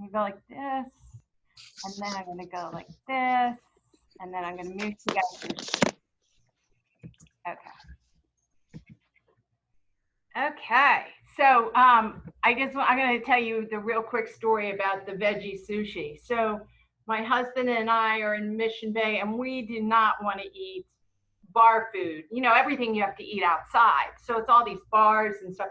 I'm gonna go like this, and then I'm gonna go like this, and then I'm gonna move you guys. Okay. Okay. So I'm going to tell you the real quick story about the veggie sushi. So my husband and I are in Mission Bay, and we do not want to eat bar food. You know, everything you have to eat outside. So it's all these bars and stuff.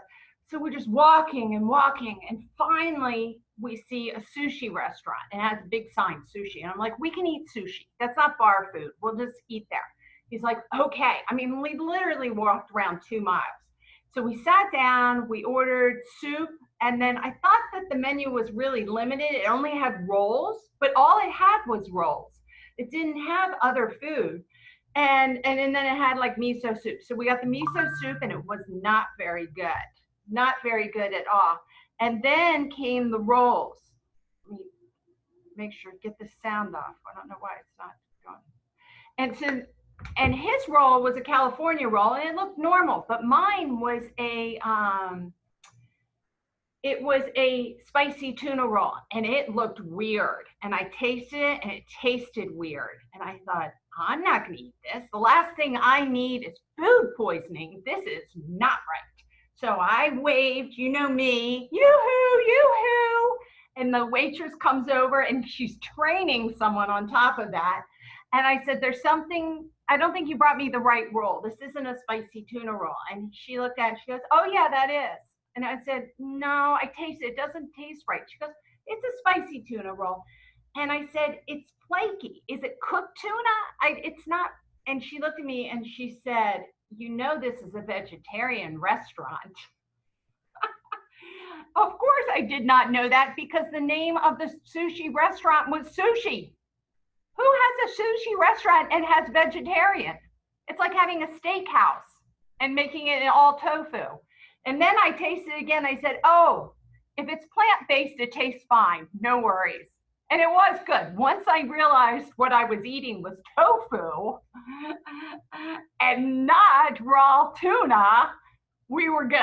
So we're just walking and walking, and finally we see a sushi restaurant. It has a big sign, sushi. And I'm like, we can eat sushi. That's not bar food. We'll just eat there. He's like, okay. I mean, we literally walked around 2 miles. So we sat down, we ordered soup, and then I thought that the menu was really limited. It only had rolls, but all it had was rolls. It didn't have other food. And then it had like miso soup. So we got the miso soup, and it was not very good. Not very good at all. And then came the rolls. Let me make sure, get the sound off. I don't know why it's not going. And so, and his roll was a California roll, and it looked normal, but mine was a spicy tuna roll, and it looked weird. And I tasted it, and it tasted weird. And I thought, I'm not going to eat this. The last thing I need is food poisoning. This is not right. So I waved, you know me, yoo-hoo, yoo-hoo. And the waitress comes over, and she's training someone on top of that. And I said, there's something, I don't think you brought me the right roll. This isn't a spicy tuna roll. And she looked at it, she goes, oh yeah, that is. And I said, no, I taste it. It doesn't taste right. She goes, it's a spicy tuna roll. And I said, it's flaky. Is it cooked tuna? It's not. And she looked at me and she said, you know, this is a vegetarian restaurant. Of course, I did not know that, because the name of the sushi restaurant was Sushi. Who has a sushi restaurant and has vegetarian? It's like having a steakhouse and making it all tofu. And then I tasted it again. I said, oh, if it's plant-based, it tastes fine. No worries. And it was good. Once I realized what I was eating was tofu and not raw tuna, we were good.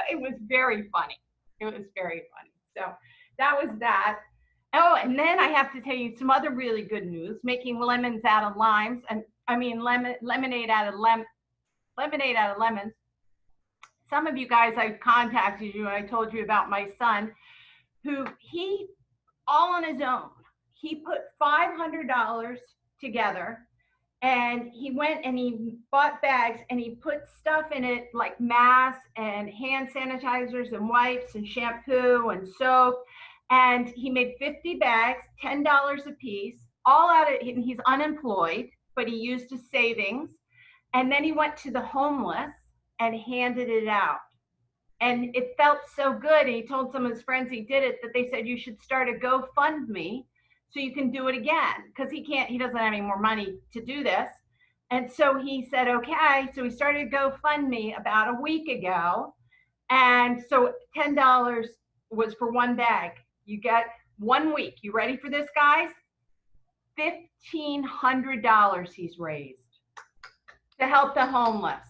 It was very funny. It was very funny. So that was that. Oh, and then I have to tell you some other really good news, making lemons out of limes, and I mean lemonade out of lemons. Some of you guys, I contacted you and I told you about my son, who he, all on his own, he put $500 together, and he went and he bought bags, and he put stuff in it like masks and hand sanitizers and wipes and shampoo and soap. And he made 50 bags, $10 a piece, all out of, he's unemployed, but he used his savings. And then he went to the homeless and handed it out. And it felt so good. And he told some of his friends he did it, that they said, you should start a GoFundMe so you can do it again. Because he doesn't have any more money to do this. And so he said, okay. So he started GoFundMe about a week ago. And so $10 was for one bag. You get 1 week. You ready for this, guys? $1,500 he's raised to help the homeless.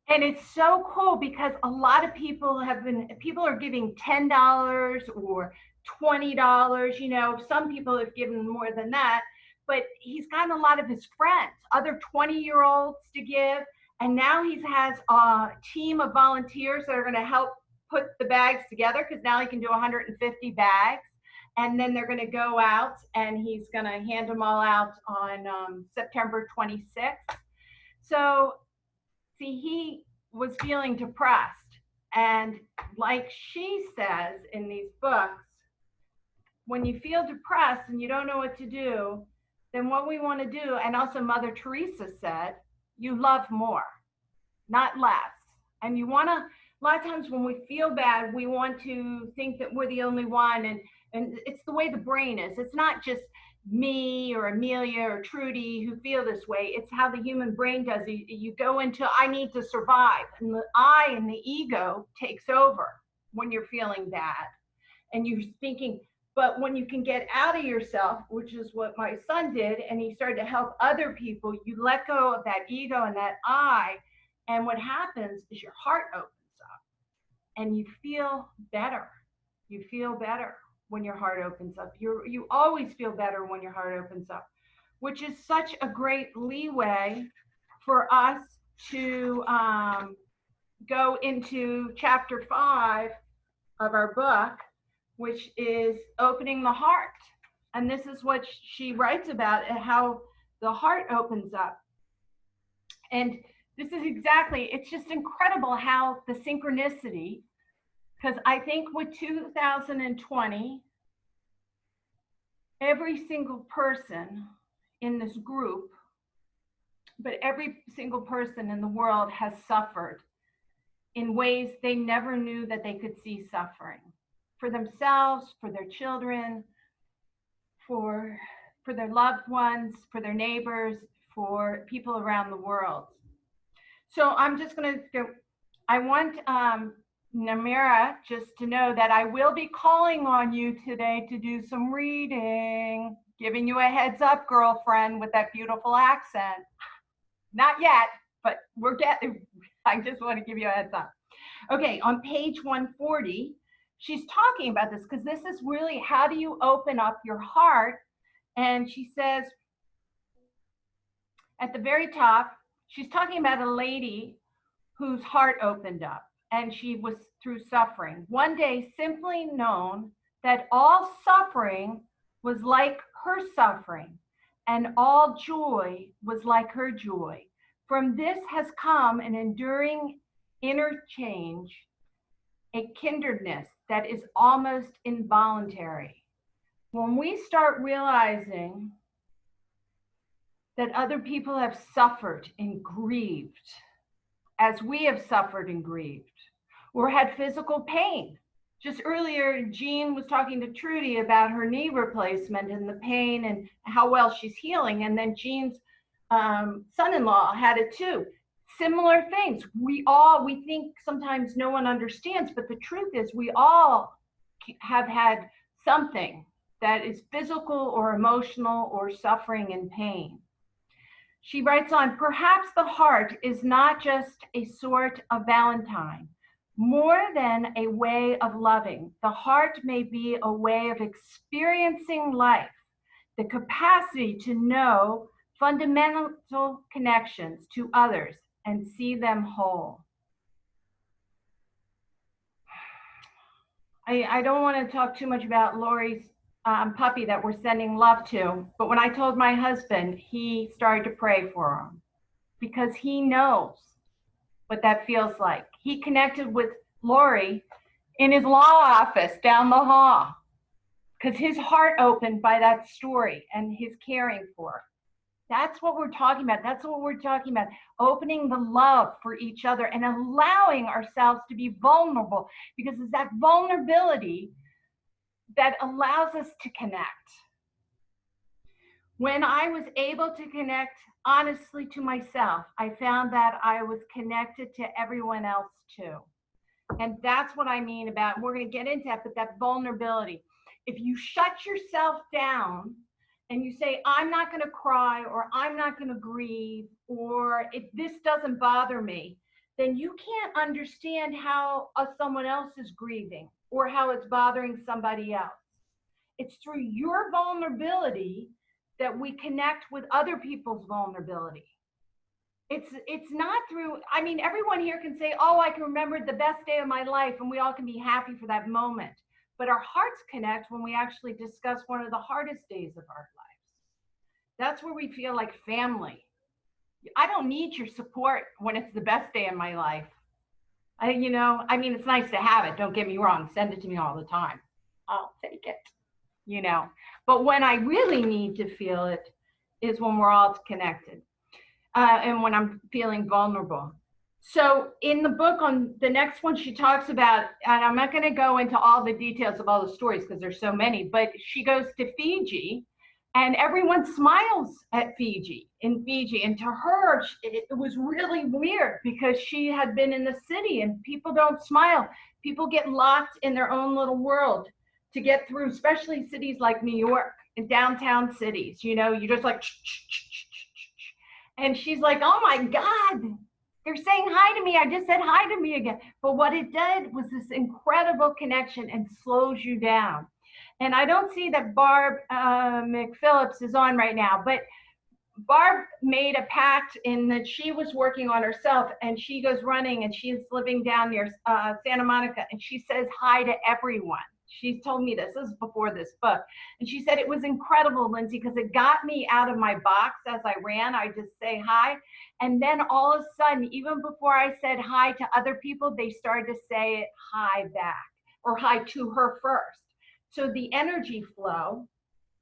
And it's so cool, because a lot of people are giving $10 or $20. You know, some people have given more than that, but he's gotten a lot of his friends, other 20-year-olds to give. And now he has a team of volunteers that are going to help put the bags together, because now he can do 150 bags. And then they're going to go out, and he's going to hand them all out on September 26th. So, see, he was feeling depressed. And like she says in these books, when you feel depressed and you don't know what to do, then what we want to do, and also Mother Teresa said, you love more, not less. And you want to, a lot of times when we feel bad, we want to think that we're the only one. And it's the way the brain is. It's not just me or Amelia or Trudy who feel this way. It's how the human brain does. You go into, I need to survive. And the I and the ego takes over when you're feeling bad. And you're thinking, but when you can get out of yourself, which is what my son did, and he started to help other people, you let go of that ego and that I. And what happens is your heart opens up and you feel better. You feel better when your heart opens up. You always feel better when your heart opens up, which is such a great leeway for us to go into chapter 5 of our book, which is opening the heart. And this is what she writes about, how the heart opens up. And this is exactly, it's just incredible how the synchronicity, because I think with 2020, every single person in this group, but every single person in the world has suffered in ways they never knew that they could see suffering, for themselves, for their children, for their loved ones, for their neighbors, for people around the world. So I'm just going to go. I want Namira just to know that I will be calling on you today to do some reading, giving you a heads up, girlfriend, with that beautiful accent. Not yet, but we're getting, I just want to give you a heads up. Okay, on page 140, she's talking about this because this is really, how do you open up your heart? And she says at the very top, she's talking about a lady whose heart opened up and she was through suffering. One day, simply known that all suffering was like her suffering and all joy was like her joy. From this has come an enduring interchange, a kindredness that is almost involuntary. When we start realizing that other people have suffered and grieved as we have suffered and grieved, or had physical pain. Just earlier, Jean was talking to Trudy about her knee replacement and the pain and how well she's healing. And then Jean's son-in-law had it too. Similar things. We think sometimes no one understands, but the truth is we all have had something that is physical or emotional or suffering and pain. She writes on, perhaps the heart is not just a sort of Valentine, more than a way of loving. The heart may be a way of experiencing life, the capacity to know fundamental connections to others and see them whole. I don't want to talk too much about Lori's puppy that we're sending love to, but when I told my husband, he started to pray for him because he knows what that feels like. He connected with Lori in his law office down the hall because his heart opened by that story and his caring for her. That's what we're talking about. That's what we're talking about. Opening the love for each other and allowing ourselves to be vulnerable, because it's that vulnerability that allows us to connect. When I was able to connect honestly to myself, I found that I was connected to everyone else too. And that's what I mean about, we're going to get into that, but that vulnerability. If you shut yourself down and you say, I'm not going to cry, or I'm not going to grieve, or if this doesn't bother me, then you can't understand how someone else is grieving or how it's bothering somebody else. It's through your vulnerability that we connect with other people's vulnerability. It's not through, I mean, everyone here can say, oh, I can remember the best day of my life, and we all can be happy for that moment. But our hearts connect when we actually discuss one of the hardest days of our lives. That's where we feel like family. I don't need your support when it's the best day of my life. I mean, it's nice to have it. Don't get me wrong. Send it to me all the time. I'll take it, But when I really need to feel it is when we're all connected and when I'm feeling vulnerable. So in the book, on the next one, she talks about, and I'm not going to go into all the details of all the stories because there's so many, but she goes to Fiji and everyone smiles at Fiji, in Fiji. And to her, it was really weird because she had been in the city and people don't smile. People get locked in their own little world to get through, especially cities like New York and downtown cities. You're just like, and she's like, oh my God, They're saying hi to me. I just said hi to me again. But what it did was this incredible connection and slows you down. And I don't see that Barb McPhillips is on right now, but Barb made a pact in that she was working on herself, and she goes running, and she's living down near Santa Monica, and she says hi to everyone. She told me this is before this book, and she said it was incredible, Lindsay, because it got me out of my box as I ran. I just say hi, and then all of a sudden, even before I said hi to other people, they started to say hi back or hi to her first. So the energy flow,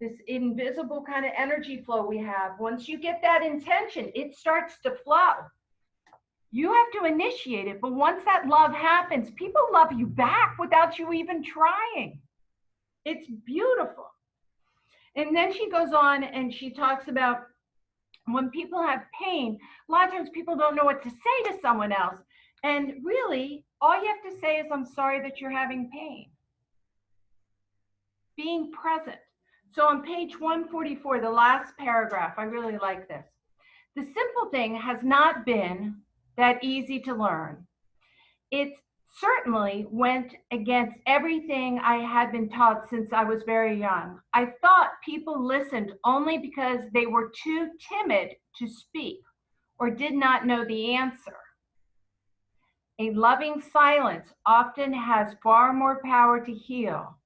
this invisible kind of energy flow we have, once you get that intention, it starts to flow. You have to initiate it, but once that love happens, people love you back without you even trying. It's beautiful. And then she goes on and she talks about when people have pain, a lot of times people don't know what to say to someone else. And really, all you have to say is, I'm sorry that you're having pain. Being present. So on page 144, the last paragraph, I really like this. The simple thing has not been that easy to learn. It certainly went against everything I had been taught since I was very young. I thought people listened only because they were too timid to speak or did not know the answer. A loving silence often has far more power to heal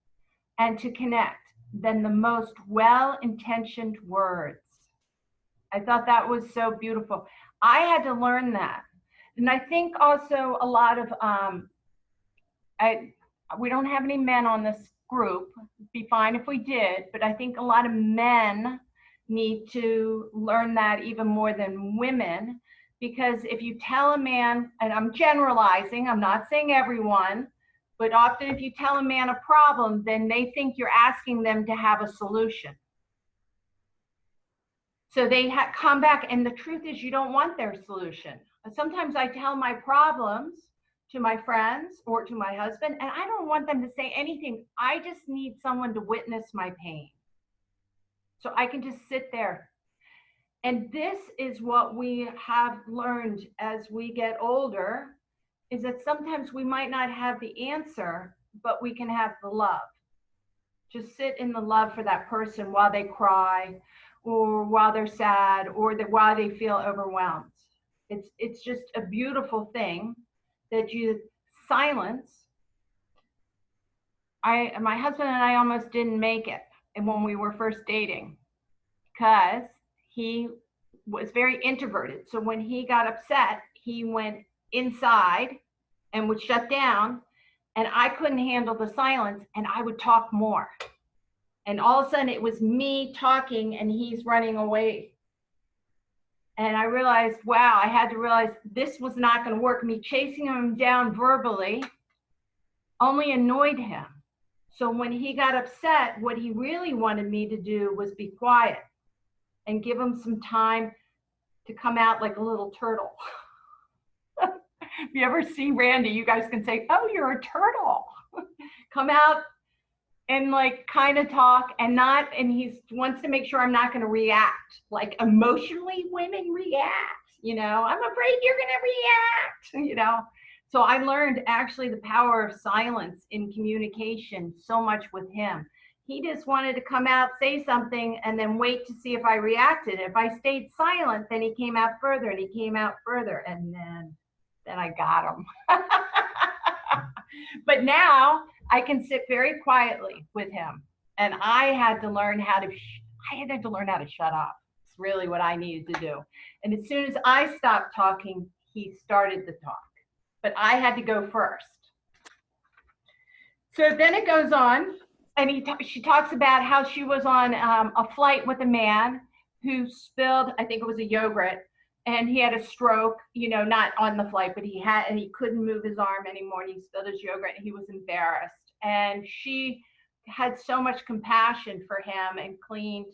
and to connect than the most well-intentioned words. I thought that was so beautiful. I had to learn that. And I think also a lot of, we don't have any men on this group. It'd be fine if we did, but I think a lot of men need to learn that even more than women, because if you tell a man, and I'm generalizing, I'm not saying everyone, but often if you tell a man a problem, then they think you're asking them to have a solution. So they come back, and the truth is you don't want their solution. Sometimes I tell my problems to my friends or to my husband, and I don't want them to say anything. I just need someone to witness my pain. So I can just sit there. And this is what we have learned as we get older, is that sometimes we might not have the answer, but we can have the love. Just sit in the love for that person while they cry, or while they're sad, or while they feel overwhelmed. It's just a beautiful thing that you silence. My husband and I almost didn't make it when we were first dating, because he was very introverted. So when he got upset, he went inside and would shut down, and I couldn't handle the silence, and I would talk more. And all of a sudden it was me talking and he's running away. And I realized, wow, I had to realize this was not going to work. Me chasing him down verbally only annoyed him. So when he got upset, what he really wanted me to do was be quiet and give him some time to come out like a little turtle. If you ever see Randy, you guys can say, oh, you're a turtle. Come out and like kind of talk, and he wants to make sure I'm not going to react. Like emotionally women react, I'm afraid you're going to react, So I learned actually the power of silence in communication so much with him. He just wanted to come out, say something, and then wait to see if I reacted. If I stayed silent, then he came out further and he came out further, and then I got him. But now I can sit very quietly with him, and I had to learn how to shut up. It's really what I needed to do. And as soon as I stopped talking, he started to talk, but I had to go first. So then it goes on, and she talks about how she was on a flight with a man who spilled, I think it was a yogurt, and he had a stroke, not on the flight, but he couldn't move his arm anymore, and he spilled his yogurt, and he was embarrassed. And she had so much compassion for him and cleaned.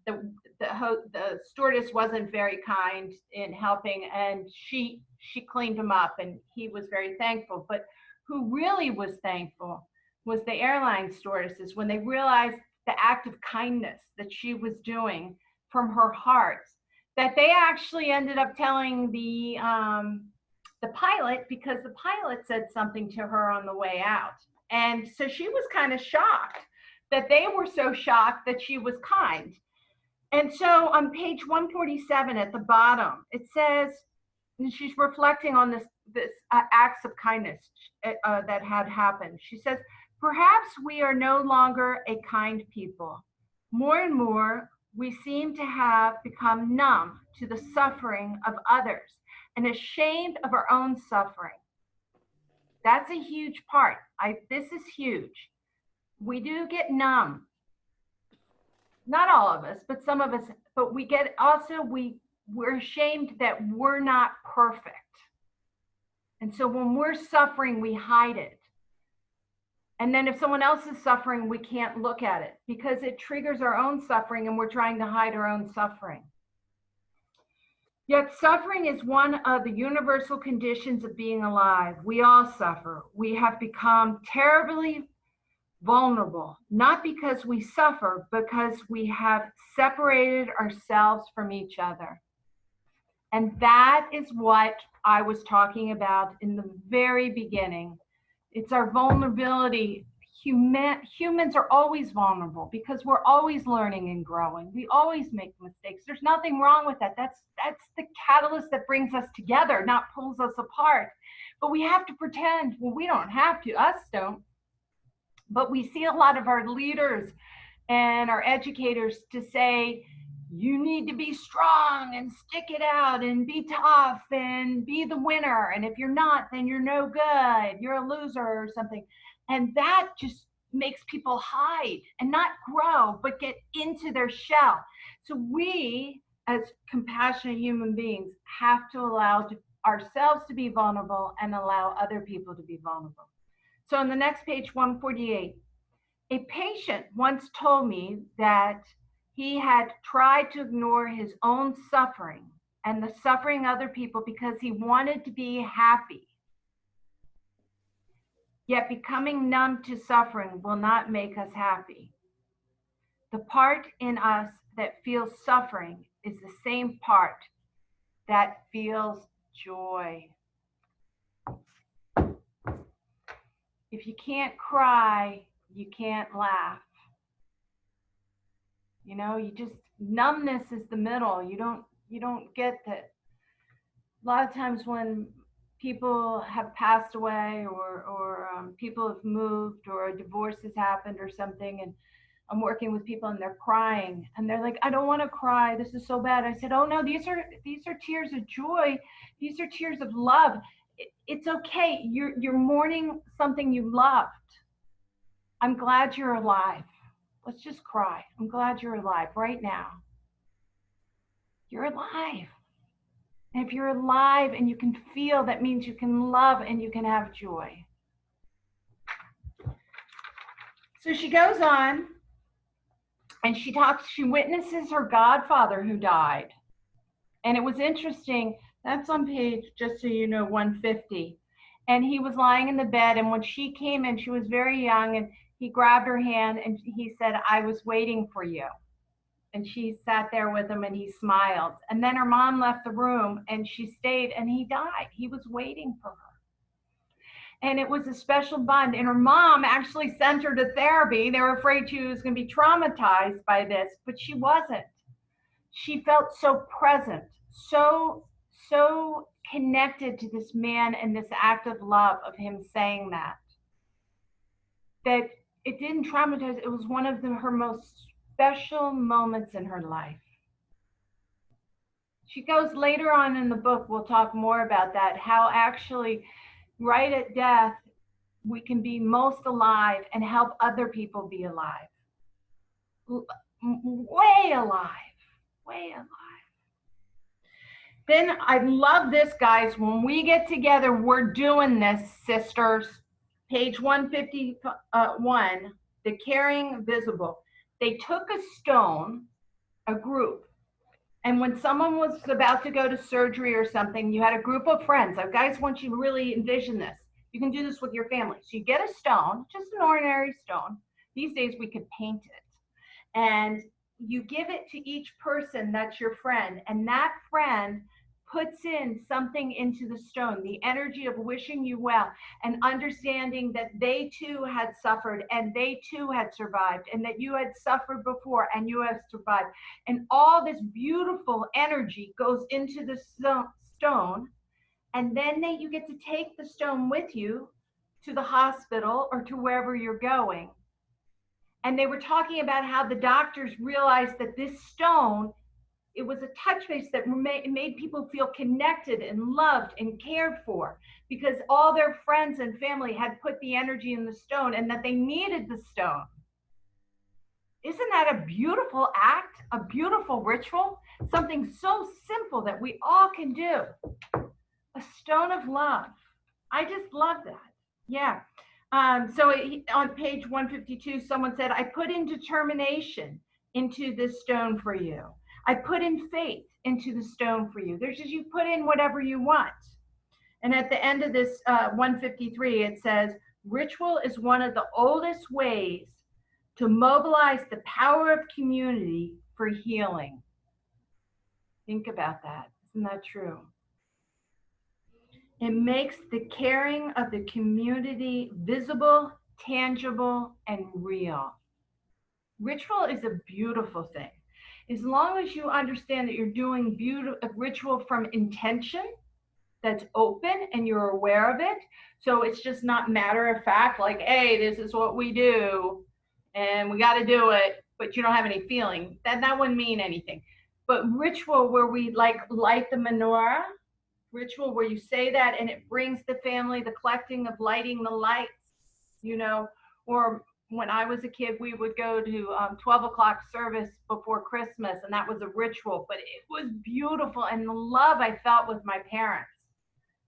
The stewardess wasn't very kind in helping, and she cleaned him up, and he was very thankful. But who really was thankful was the airline stewardesses, when they realized the act of kindness that she was doing from her heart, that they actually ended up telling the pilot, because the pilot said something to her on the way out. And so she was kind of shocked that they were so shocked that she was kind. And so on page 147 at the bottom, it says, and she's reflecting on this acts of kindness that had happened. She says, perhaps we are no longer a kind people. More and more, we seem to have become numb to the suffering of others and ashamed of our own suffering. That's a huge part. This is huge. We do get numb. Not all of us, but some of us, but we get also, we're ashamed that we're not perfect. And so when we're suffering, we hide it. And then if someone else is suffering, we can't look at it because it triggers our own suffering and we're trying to hide our own suffering. Yet suffering is one of the universal conditions of being alive. We all suffer. We have become terribly vulnerable, not because we suffer, because we have separated ourselves from each other. And that is what I was talking about in the very beginning. It's our vulnerability. Humans are always vulnerable because we're always learning and growing. We always make mistakes. There's nothing wrong with that. That's the catalyst that brings us together, not pulls us apart. But we have to pretend. Well, we don't have to. Us don't. But we see a lot of our leaders and our educators to say, you need to be strong and stick it out and be tough and be the winner. And if you're not, then you're no good. You're a loser or something. And that just makes people hide and not grow, but get into their shell. So we, as compassionate human beings, have to allow ourselves to be vulnerable and allow other people to be vulnerable. So on the next page, 148, a patient once told me that he had tried to ignore his own suffering and the suffering of other people because he wanted to be happy. Yet becoming numb to suffering will not make us happy. The part in us that feels suffering is the same part that feels joy. If you can't cry, you can't laugh. You know, numbness is the middle. You don't get that. A lot of times when people have passed away or people have moved or a divorce has happened or something, and I'm working with people and they're crying and they're like, I don't want to cry. This is so bad. I said, oh no, these are tears of joy. These are tears of love. It's okay. You're mourning something you loved. I'm glad you're alive. Let's just cry. I'm glad you're alive right now. You're alive. And if you're alive and you can feel, that means you can love and you can have joy. So she goes on and she witnesses her godfather who died. And it was interesting. That's on page, just so you know, 150. And he was lying in the bed. And when she came in, she was very young, and he grabbed her hand and he said, I was waiting for you. And she sat there with him and he smiled. And then her mom left the room and she stayed and he died. He was waiting for her. And it was a special bond. And her mom actually sent her to therapy. They were afraid she was going to be traumatized by this, but she wasn't. She felt so present, so connected to this man and this act of love of him saying that it didn't traumatize. It was one of her most special moments in her life. She goes later on in the book, we'll talk more about that, how actually right at death, we can be most alive and help other people be alive. Way alive, way alive. Then I love this, guys. When we get together, we're doing this, sisters. Page 151, the caring visible. They took a stone, a group, and when someone was about to go to surgery or something, you had a group of friends. I guys want you to really envision this. You can do this with your family. So you get a stone, just an ordinary stone. These days we could paint it. And you give it to each person that's your friend, and that friend puts in something into the stone, the energy of wishing you well and understanding that they too had suffered and they too had survived, and that you had suffered before and you have survived. And all this beautiful energy goes into the stone. And then you get to take the stone with you to the hospital or to wherever you're going. And they were talking about how the doctors realized that this stone, it was a touch base that made people feel connected and loved and cared for, because all their friends and family had put the energy in the stone and that they needed the stone. Isn't that a beautiful act, a beautiful ritual? Something so simple that we all can do. A stone of love. I just love that. Yeah. So on page 152, someone said, I put in determination into this stone for you. I put in faith into the stone for you. There's just, you put in whatever you want. And at the end of this 153, it says, ritual is one of the oldest ways to mobilize the power of community for healing. Think about that. Isn't that true? It makes the caring of the community visible, tangible, and real. Ritual is a beautiful thing. As long as you understand that you're doing a ritual from intention, that's open and you're aware of it. So it's just not matter of fact, like, hey, this is what we do and we got to do it, but you don't have any feeling. That wouldn't mean anything. But ritual where we like light the menorah, ritual where you say that and it brings the family, the collecting of lighting the lights, you know, or when I was a kid, we would go to 12 o'clock service before Christmas, and that was a ritual, but it was beautiful. And the love I felt with my parents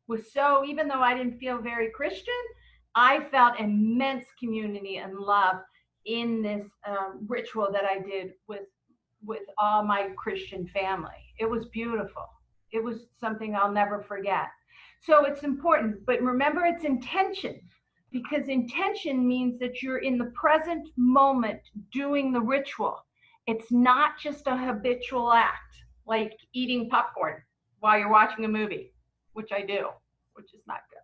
was so, even though I didn't feel very Christian, I felt immense community and love in this ritual that I did with all my Christian family. It was beautiful. It was something I'll never forget. So it's important, but remember it's intention, because intention means that you're in the present moment doing the ritual. It's not just a habitual act, like eating popcorn while you're watching a movie, which I do, which is not good.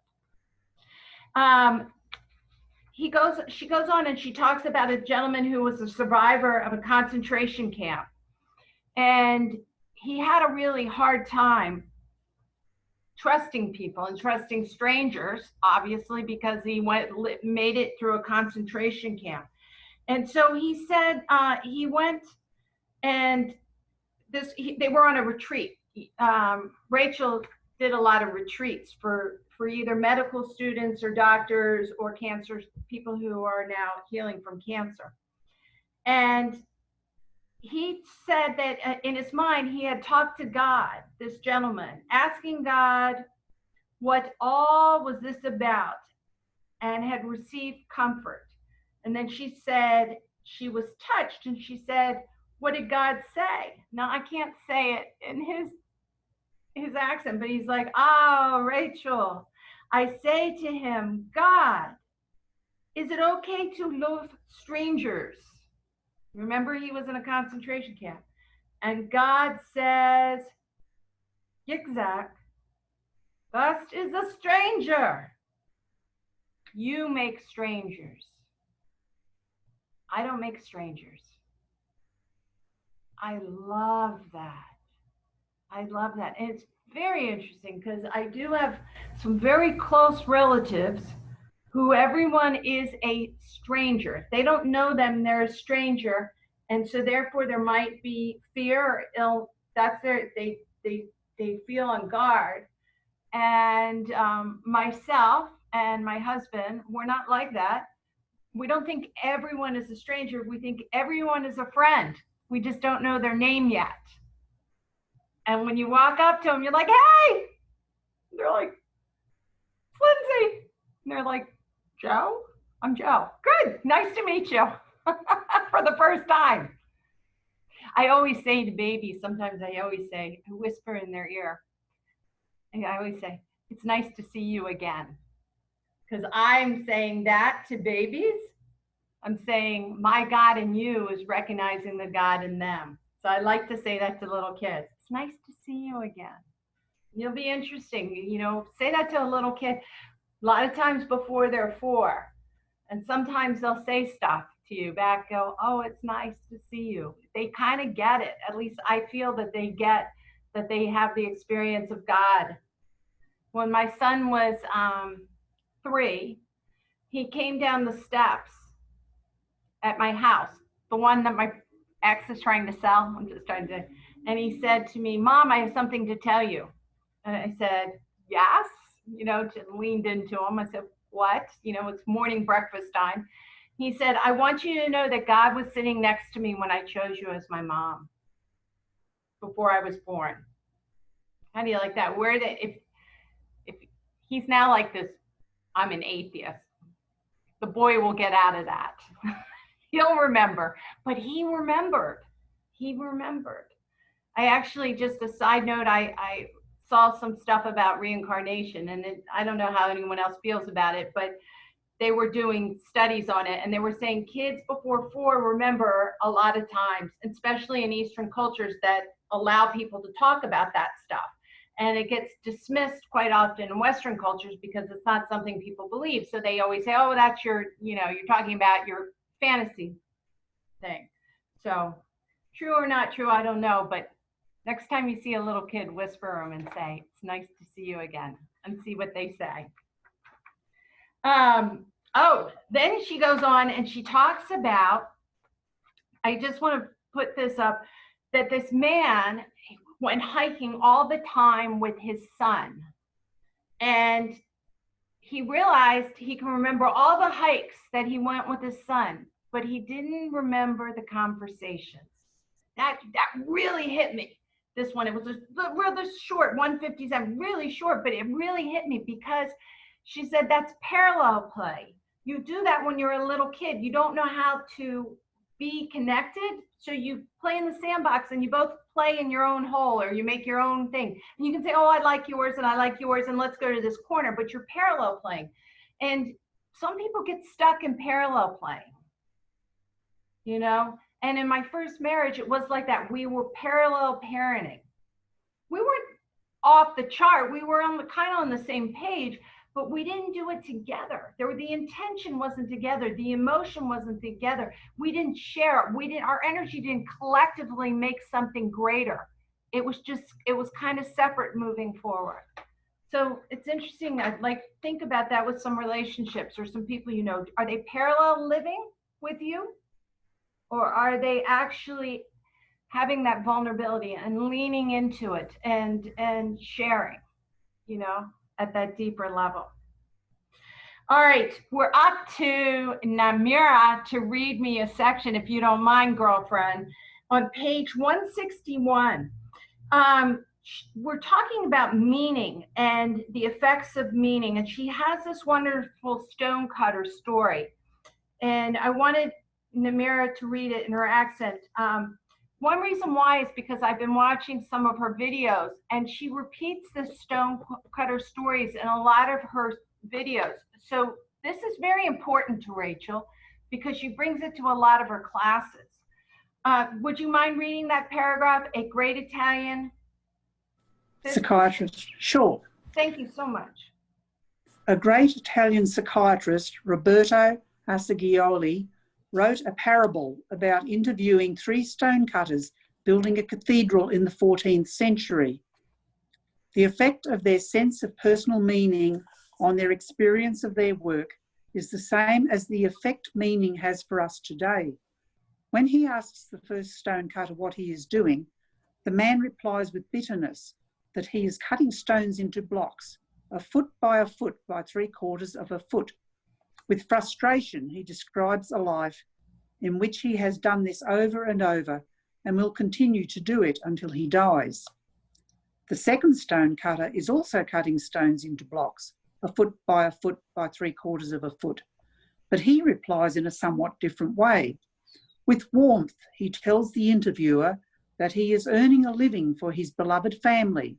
She goes on and she talks about a gentleman who was a survivor of a concentration camp. And he had a really hard time trusting people and trusting strangers, obviously, because he made it through a concentration camp. And so he said he went and they were on a retreat. Rachel did a lot of retreats for either medical students or doctors or cancer people who are now healing from cancer. And he said that in his mind, he had talked to God, this gentleman, asking God what all was this about, and had received comfort. And then she said she was touched, and she said, what did God say? Now, I can't say it in his accent, but he's like, oh, Rachel, I say to him, God, is it okay to love strangers? Remember, he was in a concentration camp. And God says, Yitzhak, thus is a stranger. You make strangers. I don't make strangers. I love that. I love that. And it's very interesting because I do have some very close relatives who everyone is a stranger. If they don't know them, they're a stranger. And so therefore there might be fear or ill. That's they feel on guard. And myself and my husband, we're not like that. We don't think everyone is a stranger. We think everyone is a friend. We just don't know their name yet. And when you walk up to them, you're like, hey! They're like, it's Lindsay. And they're like, Joe? I'm Joe. Good. Nice to meet you for the first time. I always say to babies, sometimes I whisper in their ear. And I always say, it's nice to see you again. Because I'm saying that to babies I'm saying my God in you is recognizing the God in them. So I like to say that to little kids. It's nice to see you again. You'll be interesting. Say that to a little kid a lot of times before they're 4. And sometimes they'll say stuff to you back, go, oh, it's nice to see you. They kind of get it. At least I feel that they get that they have the experience of God. When my son was 3, he came down the steps at my house, the one that my ex is trying to sell. And he said to me, Mom, I have something to tell you. And I said, yes, leaned into him. I said, what? It's morning breakfast time. He said, I want you to know that God was sitting next to me when I chose you as my mom before I was born. How do you like that? If he's now like this, I'm an atheist. The boy will get out of that. He'll remember, but he remembered. I actually, just a side note, I saw some stuff about reincarnation, and I don't know how anyone else feels about it, but they were doing studies on it, and they were saying kids before 4 remember a lot of times, especially in Eastern cultures that allow people to talk about that stuff. And it gets dismissed quite often in Western cultures because it's not something people believe. So they always say, oh, that's you're talking about your fantasy thing. So true or not true, I don't know. But next time you see a little kid, whisper them and say, it's nice to see you again, and see what they say. Then she goes on and she talks about, I just want to put this up, that this man went hiking all the time with his son. And he realized he can remember all the hikes that he went with his son, but he didn't remember the conversations. That really hit me. This one, it was rather short, 157, really short, but it really hit me because she said that's parallel play. You do that when you're a little kid. You don't know how to be connected, so you play in the sandbox and you both play in your own hole, or you make your own thing. And you can say, oh, I like yours and I like yours, and let's go to this corner, but you're parallel playing. And some people get stuck in parallel playing, And in my first marriage, it was like that. We were parallel parenting. We weren't off the chart. We were kind of on the same page, but we didn't do it together. The intention wasn't together. The emotion wasn't together. We didn't share. Our energy didn't collectively make something greater. It was kind of separate moving forward. So it's interesting. I'd like to think about that with some relationships or some people, are they parallel living with you? Or are they actually having that vulnerability and leaning into it and sharing, at that deeper level? All right, we're up to Namira to read me a section, if you don't mind, girlfriend, on page 161. We're talking about meaning and the effects of meaning, and she has this wonderful stonecutter story. And I wanted Namira to read it in her accent. One reason why is because I've been watching some of her videos, and she repeats the stonecutter stories in a lot of her videos. So this is very important to Rachel because she brings it to a lot of her classes. Would you mind reading that paragraph? A great Italian psychiatrist. Sure. Thank you so much. A great Italian psychiatrist, Roberto Assagioli, wrote a parable about interviewing 3 stonecutters building a cathedral in the 14th century. The effect of their sense of personal meaning on their experience of their work is the same as the effect meaning has for us today. When he asks the first stonecutter what he is doing, the man replies with bitterness that he is cutting stones into blocks, a foot by 3/4 of a foot. With frustration, he describes a life in which he has done this over and over and will continue to do it until he dies. The second stonecutter is also cutting stones into blocks, a foot by 3/4 of a foot, but he replies in a somewhat different way. With warmth, he tells the interviewer that he is earning a living for his beloved family.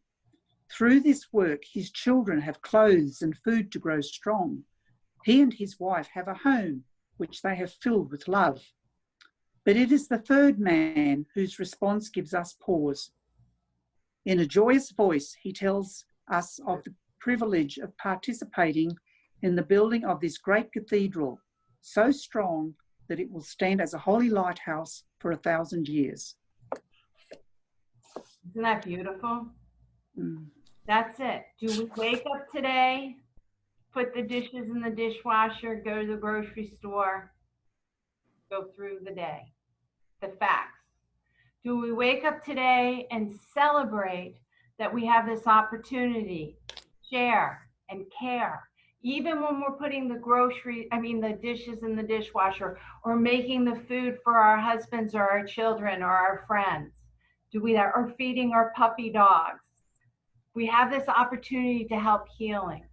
Through this work, his children have clothes and food to grow strong. He and his wife have a home which they have filled with love. But it is the third man whose response gives us pause. In a joyous voice, he tells us of the privilege of participating in the building of this great cathedral, so strong that it will stand as a holy lighthouse for 1,000 years. Isn't that beautiful? Mm. That's it. Do we wake up today, put the dishes in the dishwasher, go to the grocery store, go through the day? The facts. Do we wake up today and celebrate that we have this opportunity, share and care, even when we're putting the dishes in the dishwasher, or making the food for our husbands or our children or our friends? Do we, or feeding our puppy dogs? We have this opportunity to help healing.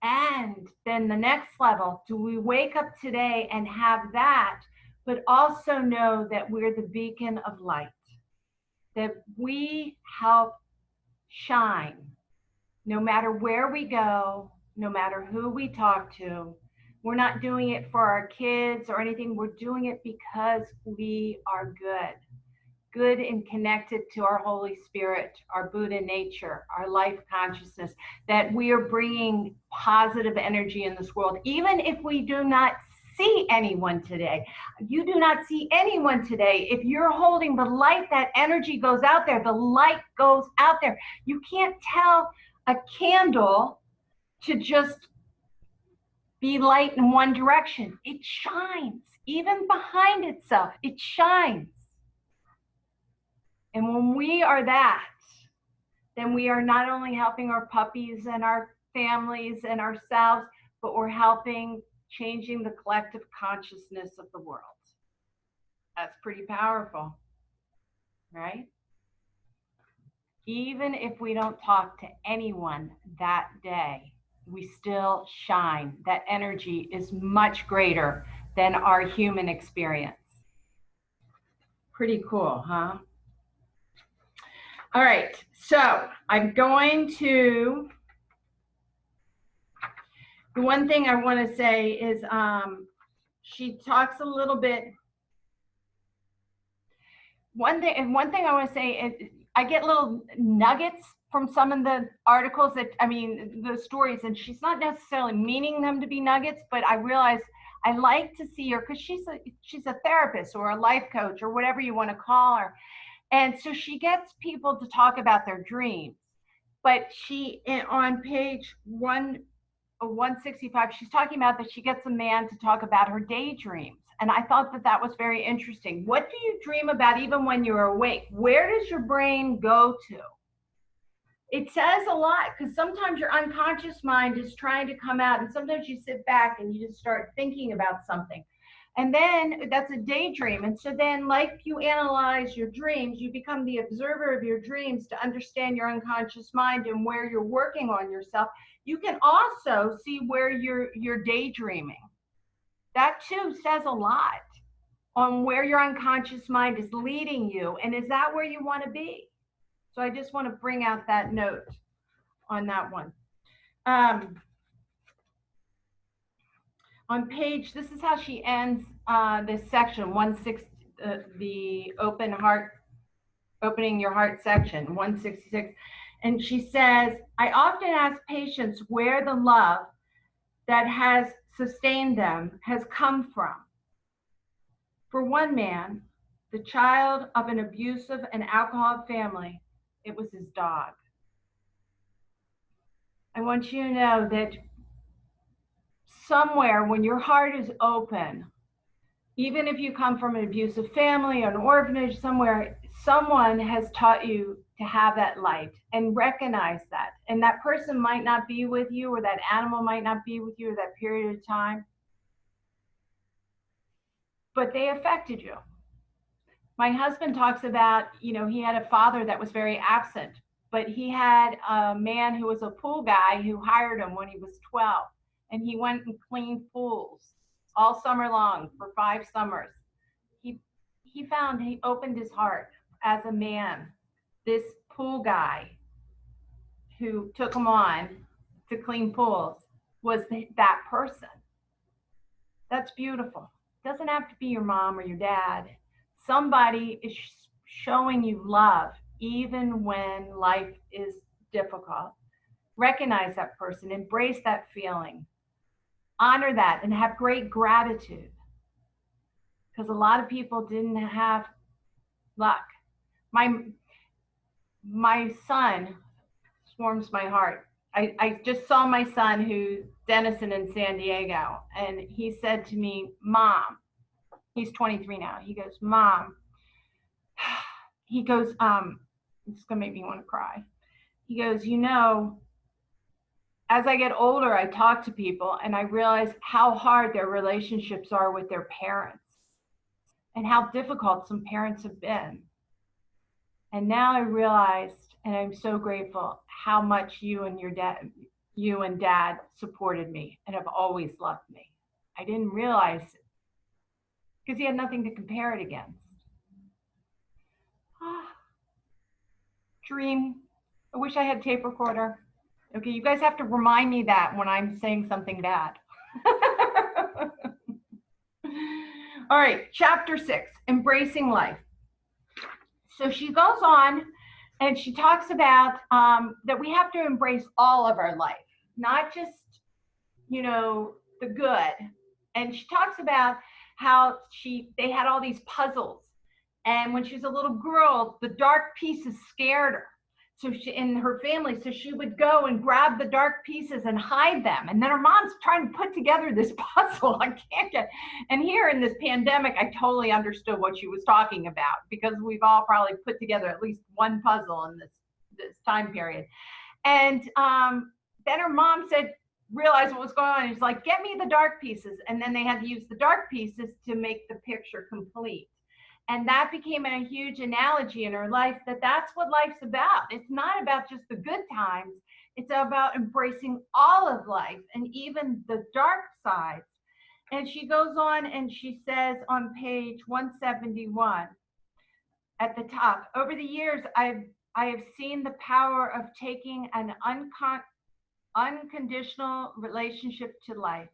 And then the next level, do we wake up today and have that, but also know that we're the beacon of light, that we help shine no matter where we go, no matter who we talk to. We're not doing it for our kids or anything. We're doing it because we are good and connected to our Holy Spirit, our Buddha nature, our life consciousness, that we are bringing positive energy in this world. Even if we do not see anyone today, you do not see anyone today. If you're holding the light, that energy goes out there. The light goes out there. You can't tell a candle to just be light in one direction. It shines. Even behind itself, it shines. And when we are that, then we are not only helping our puppies and our families and ourselves, but we're helping changing the collective consciousness of the world. That's pretty powerful, right? Even if we don't talk to anyone that day, we still shine. That energy is much greater than our human experience. Pretty cool, huh? All right, so I'm going to, the one thing I want to say is she talks a little bit, one thing I want to say is I get little nuggets from some of the articles the stories, and she's not necessarily meaning them to be nuggets, but I realize I like to see her because she's a therapist or a life coach or whatever you want to call her. And so she gets people to talk about their dreams. But she, on page 165, she's talking about that she gets a man to talk about her daydreams. And I thought that was very interesting. What do you dream about even when you're awake? Where does your brain go to? It says a lot, because sometimes your unconscious mind is trying to come out, and sometimes you sit back and you just start thinking about something. And then that's a daydream. And so then, like you analyze your dreams, you become the observer of your dreams to understand your unconscious mind and where you're working on yourself. You can also see where you're daydreaming. That too says a lot on where your unconscious mind is leading you. And is that where you want to be? So I just want to bring out that note on that one. On page, this is how she ends this section, 160, the opening your heart section, 166. And she says, I often ask patients where the love that has sustained them has come from. For one man, the child of an abusive and alcoholic family, it was his dog. I want you to know that somewhere when your heart is open, even if you come from an abusive family or an orphanage somewhere, someone has taught you to have that light and recognize that. And that person might not be with you, or that animal might not be with you at that period of time, but they affected you. My husband talks about, he had a father that was very absent, but he had a man who was a pool guy who hired him when he was 12. And he went and cleaned pools all summer long for 5 summers. He opened his heart as a man. This pool guy who took him on to clean pools was that person. That's beautiful. It doesn't have to be your mom or your dad. Somebody is showing you love even when life is difficult. Recognize that person, embrace that feeling, honor that, and have great gratitude. Because a lot of people didn't have luck. My son warms my heart. I just saw my son, who's Denison in San Diego, and he said to me, Mom, he's 23 now. He goes, Mom, he goes, it's gonna make me want to cry. He goes, you know, as I get older, I talk to people and I realize how hard their relationships are with their parents and how difficult some parents have been. And now I realized, and I'm so grateful, how much you and dad supported me and have always loved me. I didn't realize it because he had nothing to compare it against. Dream. I wish I had tape recorder. Okay, you guys have to remind me that when I'm saying something bad. All right, chapter 6, embracing life. So she goes on and she talks about that we have to embrace all of our life, not just, you know, the good. And she talks about how they had all these puzzles. And when she was a little girl, the dark pieces scared her. So she, in her family, so she would go and grab the dark pieces and hide them. And then her mom's trying to put together this puzzle. I can't get, and here in this pandemic, I totally understood what she was talking about, because we've all probably put together at least one puzzle in this time period. And then her mom realized what was going on. She's like, get me the dark pieces. And then they had to use the dark pieces to make the picture complete. And that became a huge analogy in her life, that's what life's about. It's not about just the good times. It's about embracing all of life and even the dark sides. And she goes on and she says on page 171 at the top, over the years, I have seen the power of taking an unconditional relationship to life.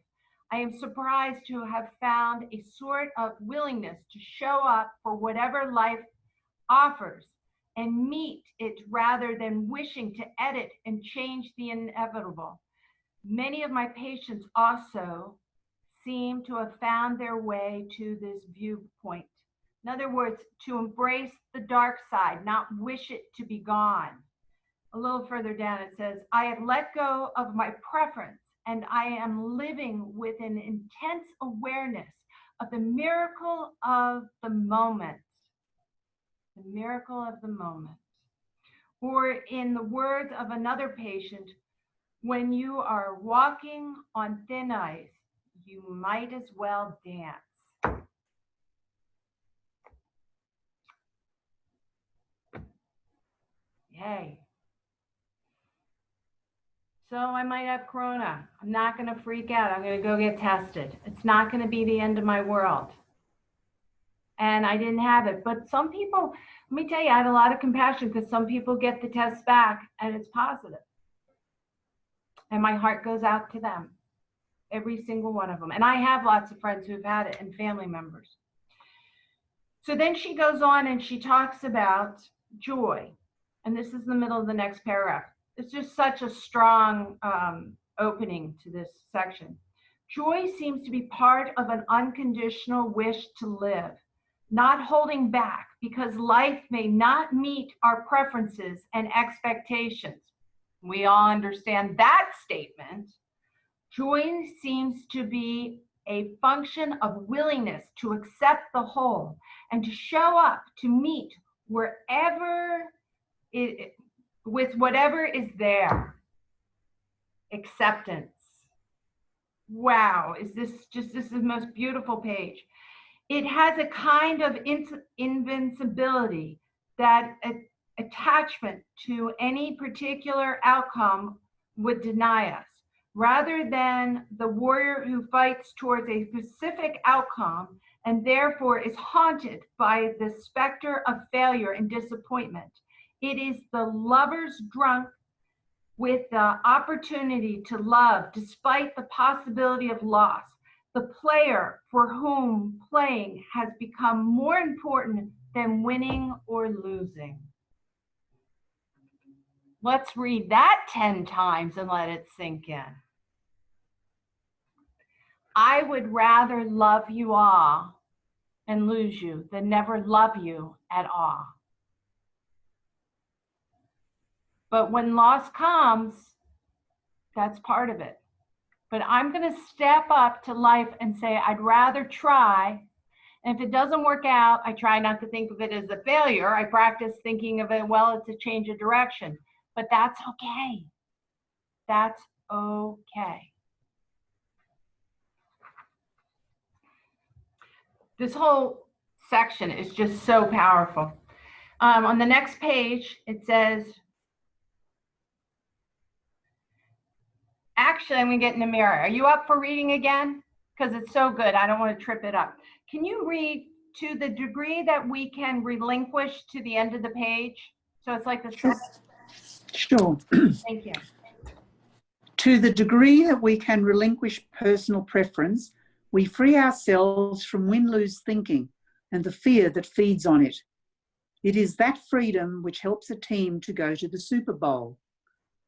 I am surprised to have found a sort of willingness to show up for whatever life offers and meet it rather than wishing to edit and change the inevitable. Many of my patients also seem to have found their way to this viewpoint. In other words, to embrace the dark side, not wish it to be gone. A little further down it says, I have let go of my preference and I am living with an intense awareness of the miracle of the moment. The miracle of the moment. Or in the words of another patient, when you are walking on thin ice, you might as well dance. Yay. So I might have corona. I'm not going to freak out. I'm going to go get tested. It's not going to be the end of my world. And I didn't have it. But some people, let me tell you, I had a lot of compassion because some people get the test back and it's positive. And my heart goes out to them, every single one of them. And I have lots of friends who've had it and family members. So then she goes on and she talks about joy. And this is the middle of the next paragraph. It's just such a strong opening to this section. Joy seems to be part of an unconditional wish to live, not holding back because life may not meet our preferences and expectations. We all understand that statement. Joy seems to be a function of willingness to accept the whole and to show up to meet wherever with whatever is there. Acceptance. Wow, this is the most beautiful page. It has a kind of invincibility that attachment to any particular outcome would deny us, rather than the warrior who fights towards a specific outcome and therefore is haunted by the specter of failure and disappointment. It is the lovers drunk with the opportunity to love despite the possibility of loss, the player for whom playing has become more important than winning or losing. Let's read that 10 times and let it sink in. I would rather love you all and lose you than never love you at all. But when loss comes, that's part of it. But I'm going to step up to life and say, I'd rather try. And if it doesn't work out, I try not to think of it as a failure. I practice thinking of it, well, it's a change of direction. But that's okay. That's okay. This whole section is just so powerful. On the next page, it says, actually, I'm going to get in the mirror. Are you up for reading again? Because it's so good. I don't want to trip it up. Can you read to the degree that we can relinquish to the end of the page? So it's like the Sure. Thank you. To the degree that we can relinquish personal preference, we free ourselves from win-lose thinking and the fear that feeds on it. It is that freedom which helps a team to go to the Super Bowl.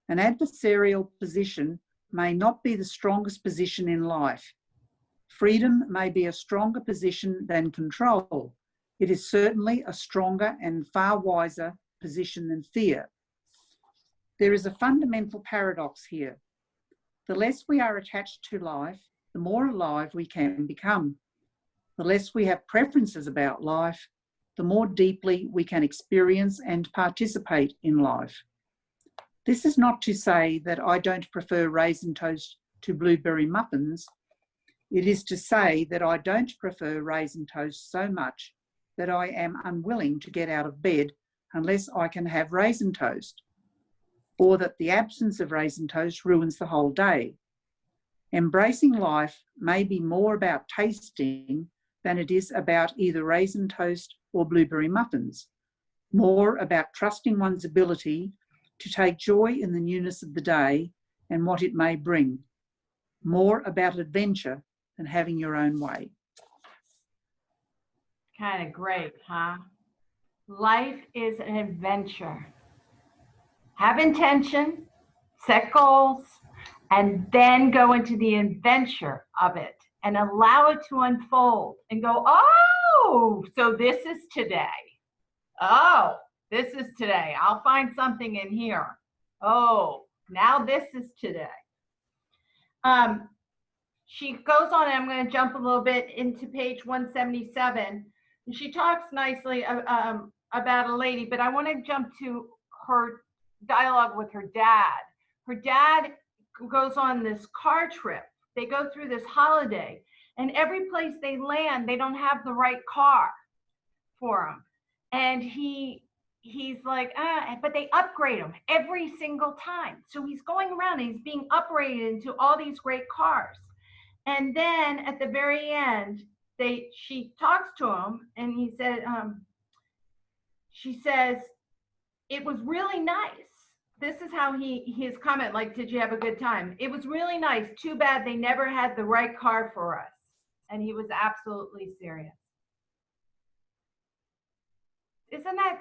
An adversarial position may not be the strongest position in life. Freedom may be a stronger position than control. It is certainly a stronger and far wiser position than fear. There is a fundamental paradox here. The less we are attached to life, the more alive we can become. The less we have preferences about life, the more deeply we can experience and participate in life. This is not to say that I don't prefer raisin toast to blueberry muffins. It is to say that I don't prefer raisin toast so much that I am unwilling to get out of bed unless I can have raisin toast, or that the absence of raisin toast ruins the whole day. Embracing life may be more about tasting than it is about either raisin toast or blueberry muffins, more about trusting one's ability to take joy in the newness of the day and what it may bring, more about adventure than having your own way. Kind of great, huh? Life is an adventure. Have intention, set goals, and then go into the adventure of it and allow it to unfold and go, oh, so this is today. Oh, this is today. I'll find something in here. Oh, now this is today. She goes on, and I'm going to jump a little bit into page 177. And she talks nicely about a lady, but I want to jump to her dialogue with her dad. Her dad goes on this car trip. They go through this holiday, and every place they land, they don't have the right car for him. And he's like, but they upgrade him every single time. So he's going around and he's being upgraded into all these great cars. And then at the very end, she talks to him, and he said, she says, it was really nice. This is how his comment, like, did you have a good time? It was really nice. Too bad they never had the right car for us. And he was absolutely serious. Isn't that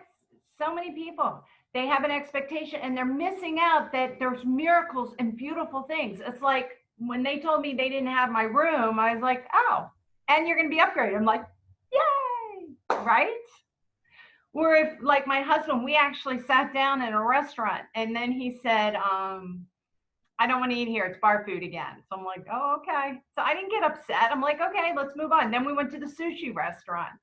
so many people? They have an expectation and they're missing out that there's miracles and beautiful things. It's like when they told me they didn't have my room, I was like, oh, and you're going to be upgraded. I'm like, yay, right? Or if, like my husband, we actually sat down in a restaurant and then he said, I don't want to eat here. It's bar food again. So I'm like, oh, okay. So I didn't get upset. I'm like, okay, let's move on. Then we went to the sushi restaurant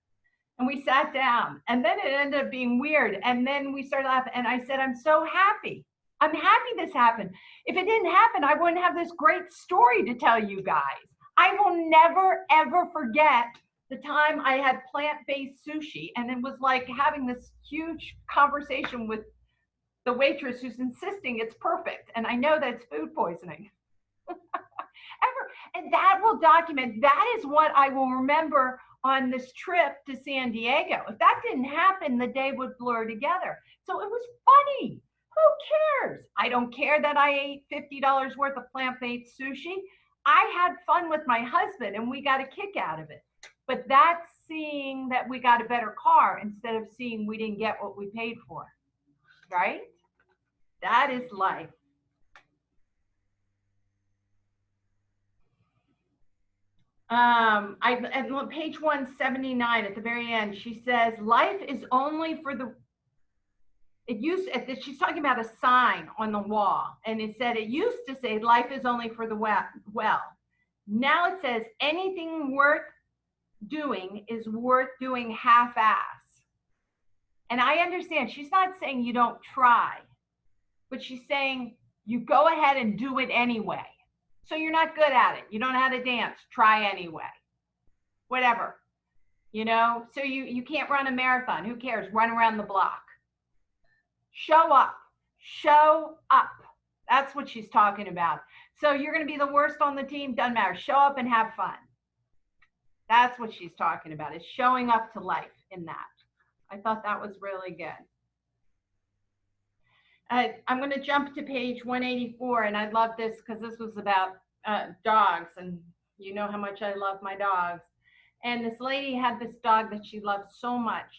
and we sat down, and then it ended up being weird. And then we started laughing, and I said, I'm so happy. I'm happy this happened. If it didn't happen, I wouldn't have this great story to tell you guys. I will never, ever forget the time I had plant-based sushi, and it was like having this huge conversation with the waitress who's insisting it's perfect. And I know that's food poisoning. And that will document, that is what I will remember on this trip to San Diego. If that didn't happen, the day would blur together. So it was funny. Who cares? I don't care that I ate $50 worth of plant-based sushi. I had fun with my husband and we got a kick out of it. But that's seeing that we got a better car instead of seeing we didn't get what we paid for, right? That is life. On page 179 at the very end, she says, life is only for the, she's talking about a sign on the wall. And it said, it used to say, life is only for the well. Now it says, anything worth doing is worth doing half-ass. And I understand, she's not saying you don't try, but she's saying you go ahead and do it anyway. So you're not good at it. You don't know how to dance. Try anyway. Whatever. You know, so you can't run a marathon. Who cares? Run around the block. Show up. Show up. That's what she's talking about. So you're going to be the worst on the team. Doesn't matter. Show up and have fun. That's what she's talking about, is showing up to life in that. I thought that was really good. I'm going to jump to page 184, and I love this because this was about dogs, and you know how much I love my dogs. And this lady had this dog that she loved so much.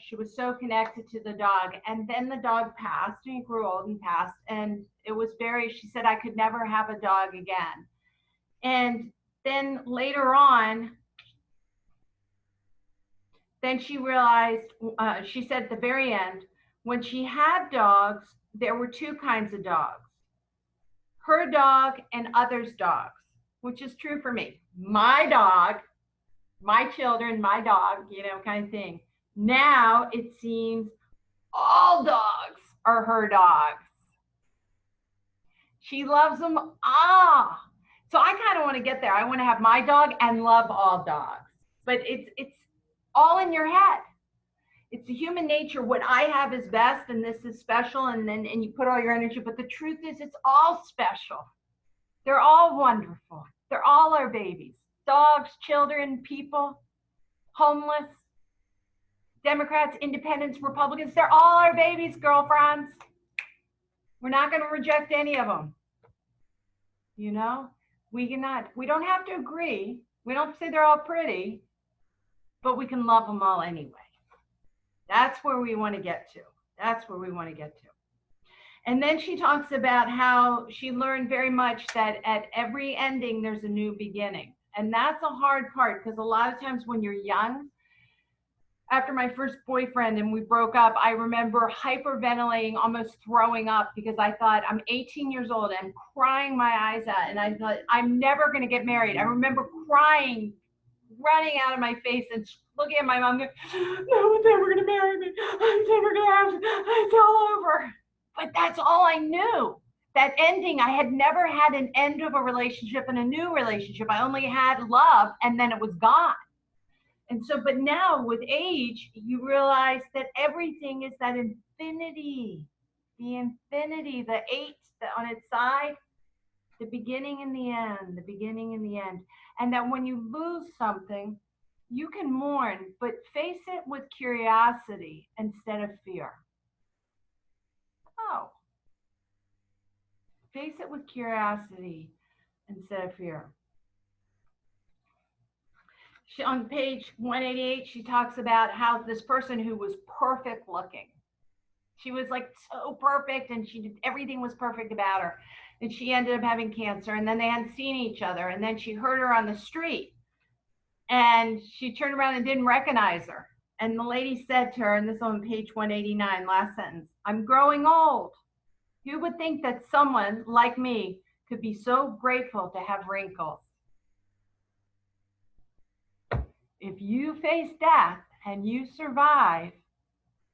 She was so connected to the dog. And then the dog passed, and he grew old and passed. And it was she said, I could never have a dog again. And then later on, then she realized, she said at the very end, when she had dogs, there were two kinds of dogs. Her dog and others' dogs, which is true for me. My dog, my children, my dog, you know, kind of thing. Now it seems all dogs are her dogs. She loves them. So I kind of want to get there. I want to have my dog and love all dogs. But it's all in your head. It's the human nature. What I have is best, and this is special, and you put all your energy. But the truth is, it's all special. They're all wonderful. They're all our babies. Dogs, children, people, homeless, Democrats, independents, Republicans. They're all our babies, girlfriends. We're not going to reject any of them. You know, we don't have to agree. We don't say they're all pretty, but we can love them all anyway. That's where we want to get to. That's where we want to get to. And then she talks about how she learned very much that at every ending, there's a new beginning. And that's a hard part, because a lot of times when you're young, after my first boyfriend and we broke up, I remember hyperventilating, almost throwing up, because I thought, I'm 18 years old and crying my eyes out. And I thought, I'm never going to get married. I remember crying, running out of my face and looking at my mom going, no one's ever going to marry me. I'm never going to have it. It's all over. But that's all I knew. That ending, I had never had an end of a relationship and a new relationship. I only had love, and then it was gone. And so, but now with age, you realize that everything is that infinity, the infinity, the eight on its side, the beginning and the end, the beginning and the end. And that when you lose something, you can mourn, but face it with curiosity instead of fear. Oh. Face it with curiosity instead of fear. On page 188, she talks about how this person who was perfect looking, she was like so perfect, and everything was perfect about her. And she ended up having cancer, and then they hadn't seen each other. And then she heard her on the street, and she turned around and didn't recognize her. And the lady said to her, and this is on page 189, last sentence, I'm growing old. Who would think that someone like me could be so grateful to have wrinkles? If you face death and you survive,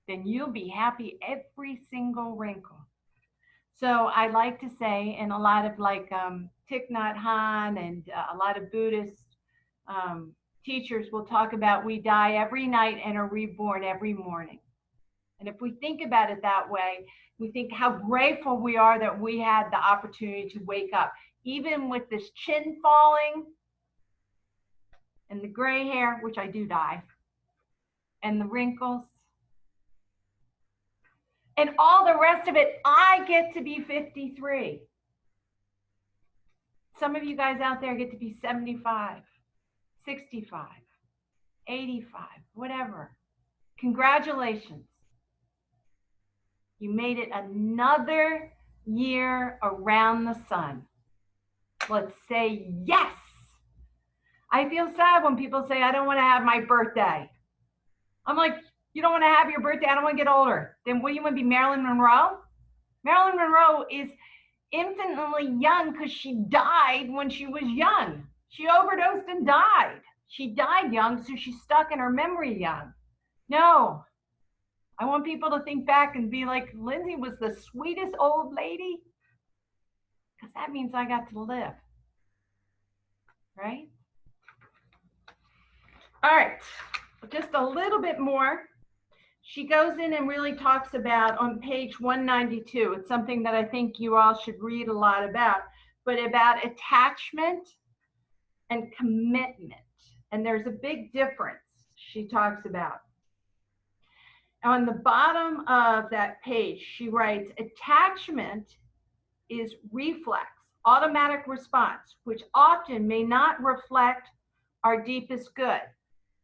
then you'll be happy every single wrinkle. So I like to say, and a lot of like Thich Nhat Hanh and a lot of Buddhist teachers will talk about we die every night and are reborn every morning. And if we think about it that way, we think how grateful we are that we had the opportunity to wake up, even with this chin falling and the gray hair, which I do die, and the wrinkles, and all the rest of it. I get to be 53. Some of you guys out there get to be 75, 65, 85, whatever. Congratulations. You made it another year around the sun. Let's say yes. I feel sad when people say, I don't want to have my birthday. I'm like, you don't want to have your birthday? I don't want to get older. Then what do you want to be, Marilyn Monroe? Marilyn Monroe is infinitely young because she died when she was young. She overdosed and died. She died young, so she's stuck in her memory young. No, I want people to think back and be like, Lindsay was the sweetest old lady, because that means I got to live, right? All right, just a little bit more. She goes in and really talks about on page 192, it's something that I think you all should read a lot about, but about attachment and commitment. And there's a big difference she talks about. On the bottom of that page, she writes, attachment is reflex, automatic response, which often may not reflect our deepest good.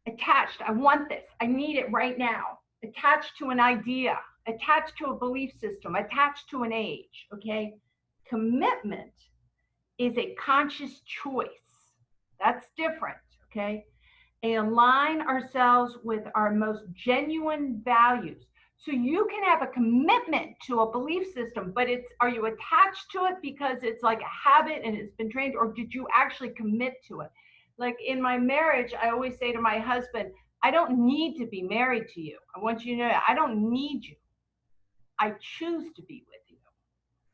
Attached, I want this, I need it right now. Attached to an idea, attached to a belief system, attached to an age, okay? Commitment is a conscious choice. That's different, okay? And align ourselves with our most genuine values. So you can have a commitment to a belief system, but are you attached to it because it's like a habit and it's been trained, or did you actually commit to it? Like in my marriage, I always say to my husband, I don't need to be married to you. I want you to know that. I don't need you. I choose to be with you.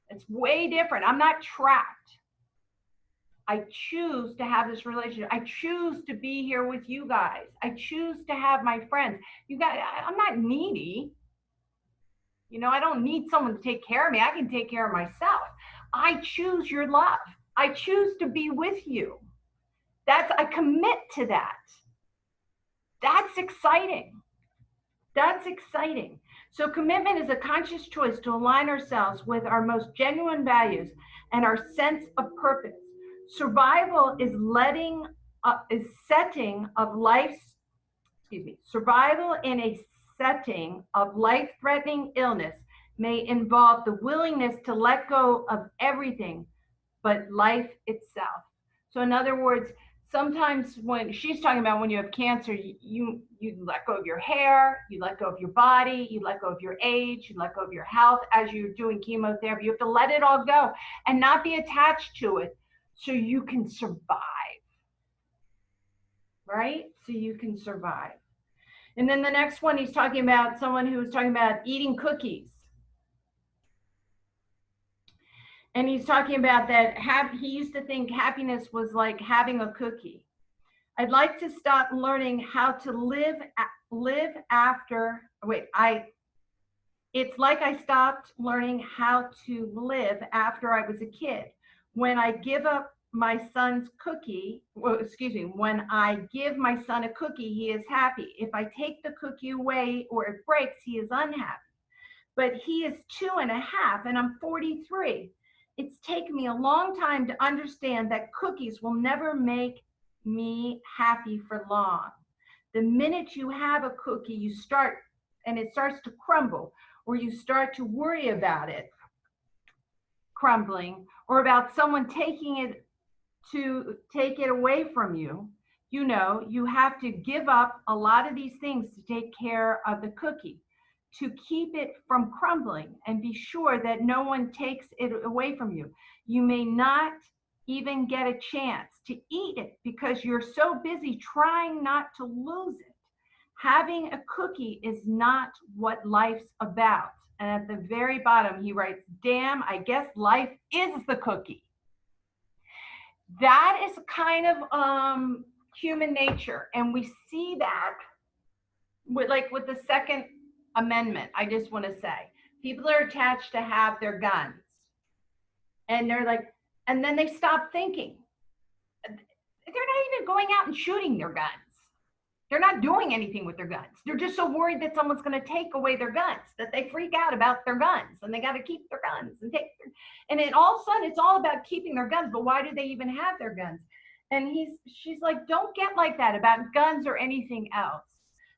It's way different. I'm not trapped. I choose to have this relationship. I choose to be here with you guys. I choose to have my friends. You guys, I'm not needy. You know, I don't need someone to take care of me. I can take care of myself. I choose your love. I choose to be with you. I commit to that. That's exciting. That's exciting. So commitment is a conscious choice to align ourselves with our most genuine values and our sense of purpose. Survival is survival in a setting of life-threatening illness may involve the willingness to let go of everything but life itself. So in other words, sometimes when she's talking about when you have cancer, you let go of your hair, you let go of your body, you let go of your age, you let go of your health as you're doing chemotherapy. You have to let it all go and not be attached to it so you can survive, right? So you can survive. And then the next one, he's talking about someone who was talking about eating cookies. And he's talking about that he used to think happiness was like having a cookie. I'd like to stop learning how to live after, it's like I stopped learning how to live after I was a kid. When I give up my son's cookie, when I give my son a cookie, he is happy. If I take the cookie away or it breaks, he is unhappy. But he is 2.5 and I'm 43. It's taken me a long time to understand that cookies will never make me happy for long. The minute you have a cookie, you start, and it starts to crumble, or you start to worry about it crumbling, or about someone taking it to take it away from you, you know, you have to give up a lot of these things to take care of the cookie, to keep it from crumbling and be sure that no one takes it away from you. You may not even get a chance to eat it because you're so busy trying not to lose it. Having a cookie is not what life's about. And at the very bottom, he writes, damn, I guess life is the cookie. That is kind of human nature. And we see that with the Second Amendment. I just want to say, people are attached to have their guns. And they're like, and then they stop thinking. They're not even going out and shooting their guns. They're not doing anything with their guns. They're just so worried that someone's going to take away their guns that they freak out about their guns, and they got to keep their guns and and then all of a sudden it's all about keeping their guns. But why do they even have their guns? And she's like, don't get like that about guns or anything else.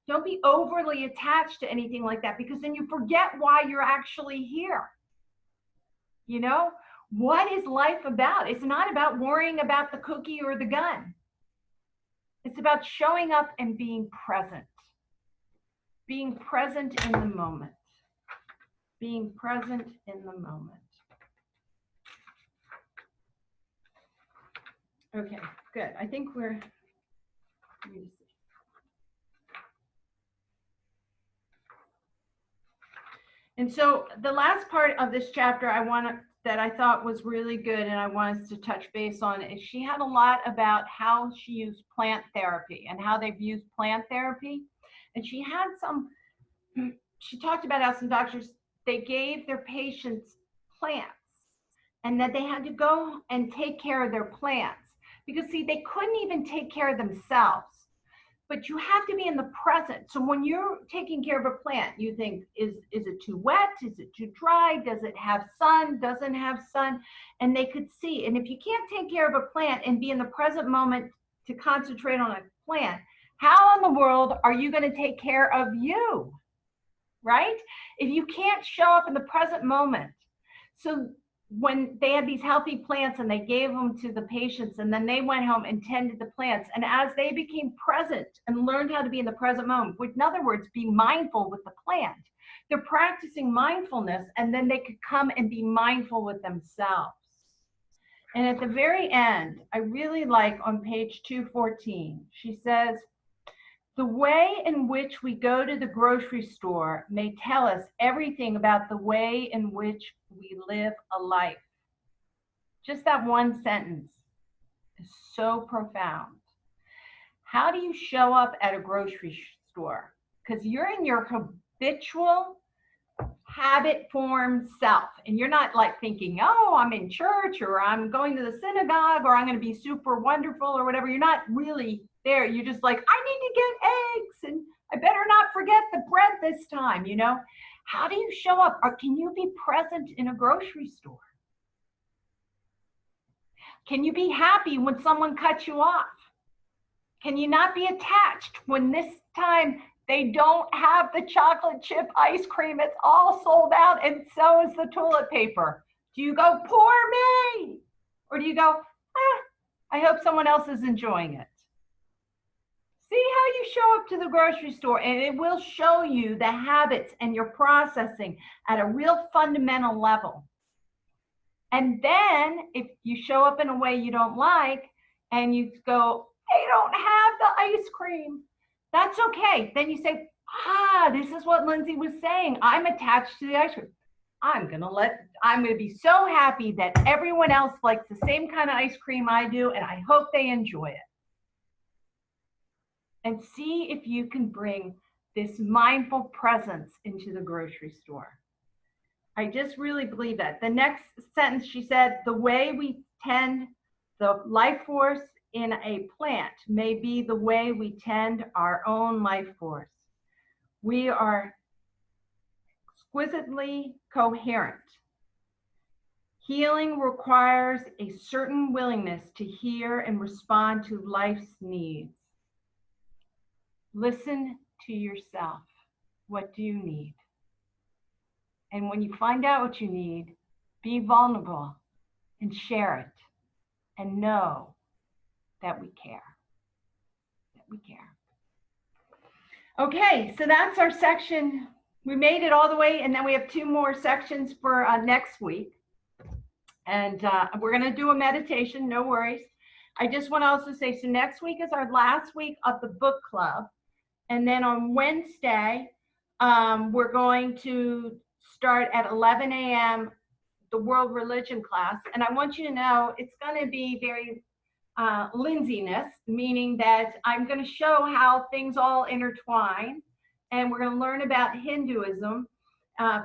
Don't be overly attached to anything like that, because then you forget why you're actually here. You know, what is life about? It's not about worrying about the cookie or the gun. It's about showing up and being present. Being present in the moment. Being present in the moment. Okay, good. I think we're, let me just see. And so the last part of this chapter that I thought was really good and I want us to touch base on is she had a lot about how she used plant therapy and how they've used plant therapy. And she talked about how some doctors, they gave their patients plants and that they had to go and take care of their plants because see, they couldn't even take care of themselves. But you have to be in the present. So when you're taking care of a plant, you think, is it too wet? Is it too dry? Does it have sun? Doesn't have sun? And they could see. And if you can't take care of a plant and be in the present moment to concentrate on a plant, how in the world are you going to take care of you? Right? If you can't show up in the present moment. So when they had these healthy plants and they gave them to the patients and then they went home and tended the plants, and as they became present and learned how to be in the present moment, which in other words, be mindful with the plant, they're practicing mindfulness, and then they could come and be mindful with themselves. And at the very end, I really like on page 214, she says, the way in which we go to the grocery store may tell us everything about the way in which we live a life. Just that one sentence is so profound. How do you show up at a grocery store? Because you're in your habitual, habit-formed self, and you're not like thinking, oh, I'm in church, or I'm going to the synagogue, or I'm going to be super wonderful, or whatever. You're not really there. You're just like, I need to get eggs, and I better not forget the bread this time, you know? How do you show up? Or can you be present in a grocery store? Can you be happy when someone cuts you off? Can you not be attached when this time they don't have the chocolate chip ice cream? It's all sold out, and so is the toilet paper. Do you go, poor me? Or do you go, I hope someone else is enjoying it? See how you show up to the grocery store, and it will show you the habits and your processing at a real fundamental level. And then if you show up in a way you don't like and you go, they don't have the ice cream, that's okay. Then you say, this is what Lindsay was saying. I'm attached to the ice cream. I'm going to be so happy that everyone else likes the same kind of ice cream I do, and I hope they enjoy it. And see if you can bring this mindful presence into the grocery store. I just really believe that. The next sentence, she said, the way we tend the life force in a plant may be the way we tend our own life force. We are exquisitely coherent. Healing requires a certain willingness to hear and respond to life's needs. Listen to yourself. What do you need? And when you find out what you need, be vulnerable and share it and know that we care. That we care. Okay, so that's our section. We made it all the way, and then we have 2 more sections for next week. And we're going to do a meditation, no worries. I just want to also say, so next week is our last week of the book club. And then on Wednesday, we're going to start at 11 a.m. the world religion class. And I want you to know it's going to be very Lindsay-ness, meaning that I'm going to show how things all intertwine. And we're going to learn about Hinduism.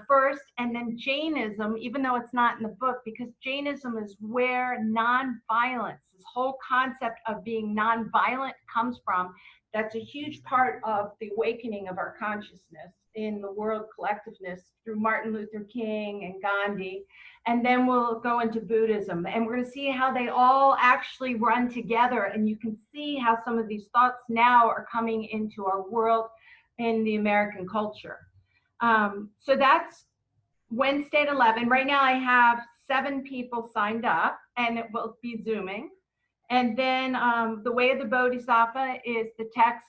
first, and then Jainism, even though it's not in the book, because Jainism is where nonviolence, this whole concept of being nonviolent comes from. That's a huge part of the awakening of our consciousness in the world collectiveness through Martin Luther King and Gandhi. And then we'll go into Buddhism, and we're going to see how they all actually run together. And you can see how some of these thoughts now are coming into our world in the American culture. So that's Wednesday at 11. Right now I have 7 people signed up, and it will be Zooming. And then The Way of the Bodhisattva is the text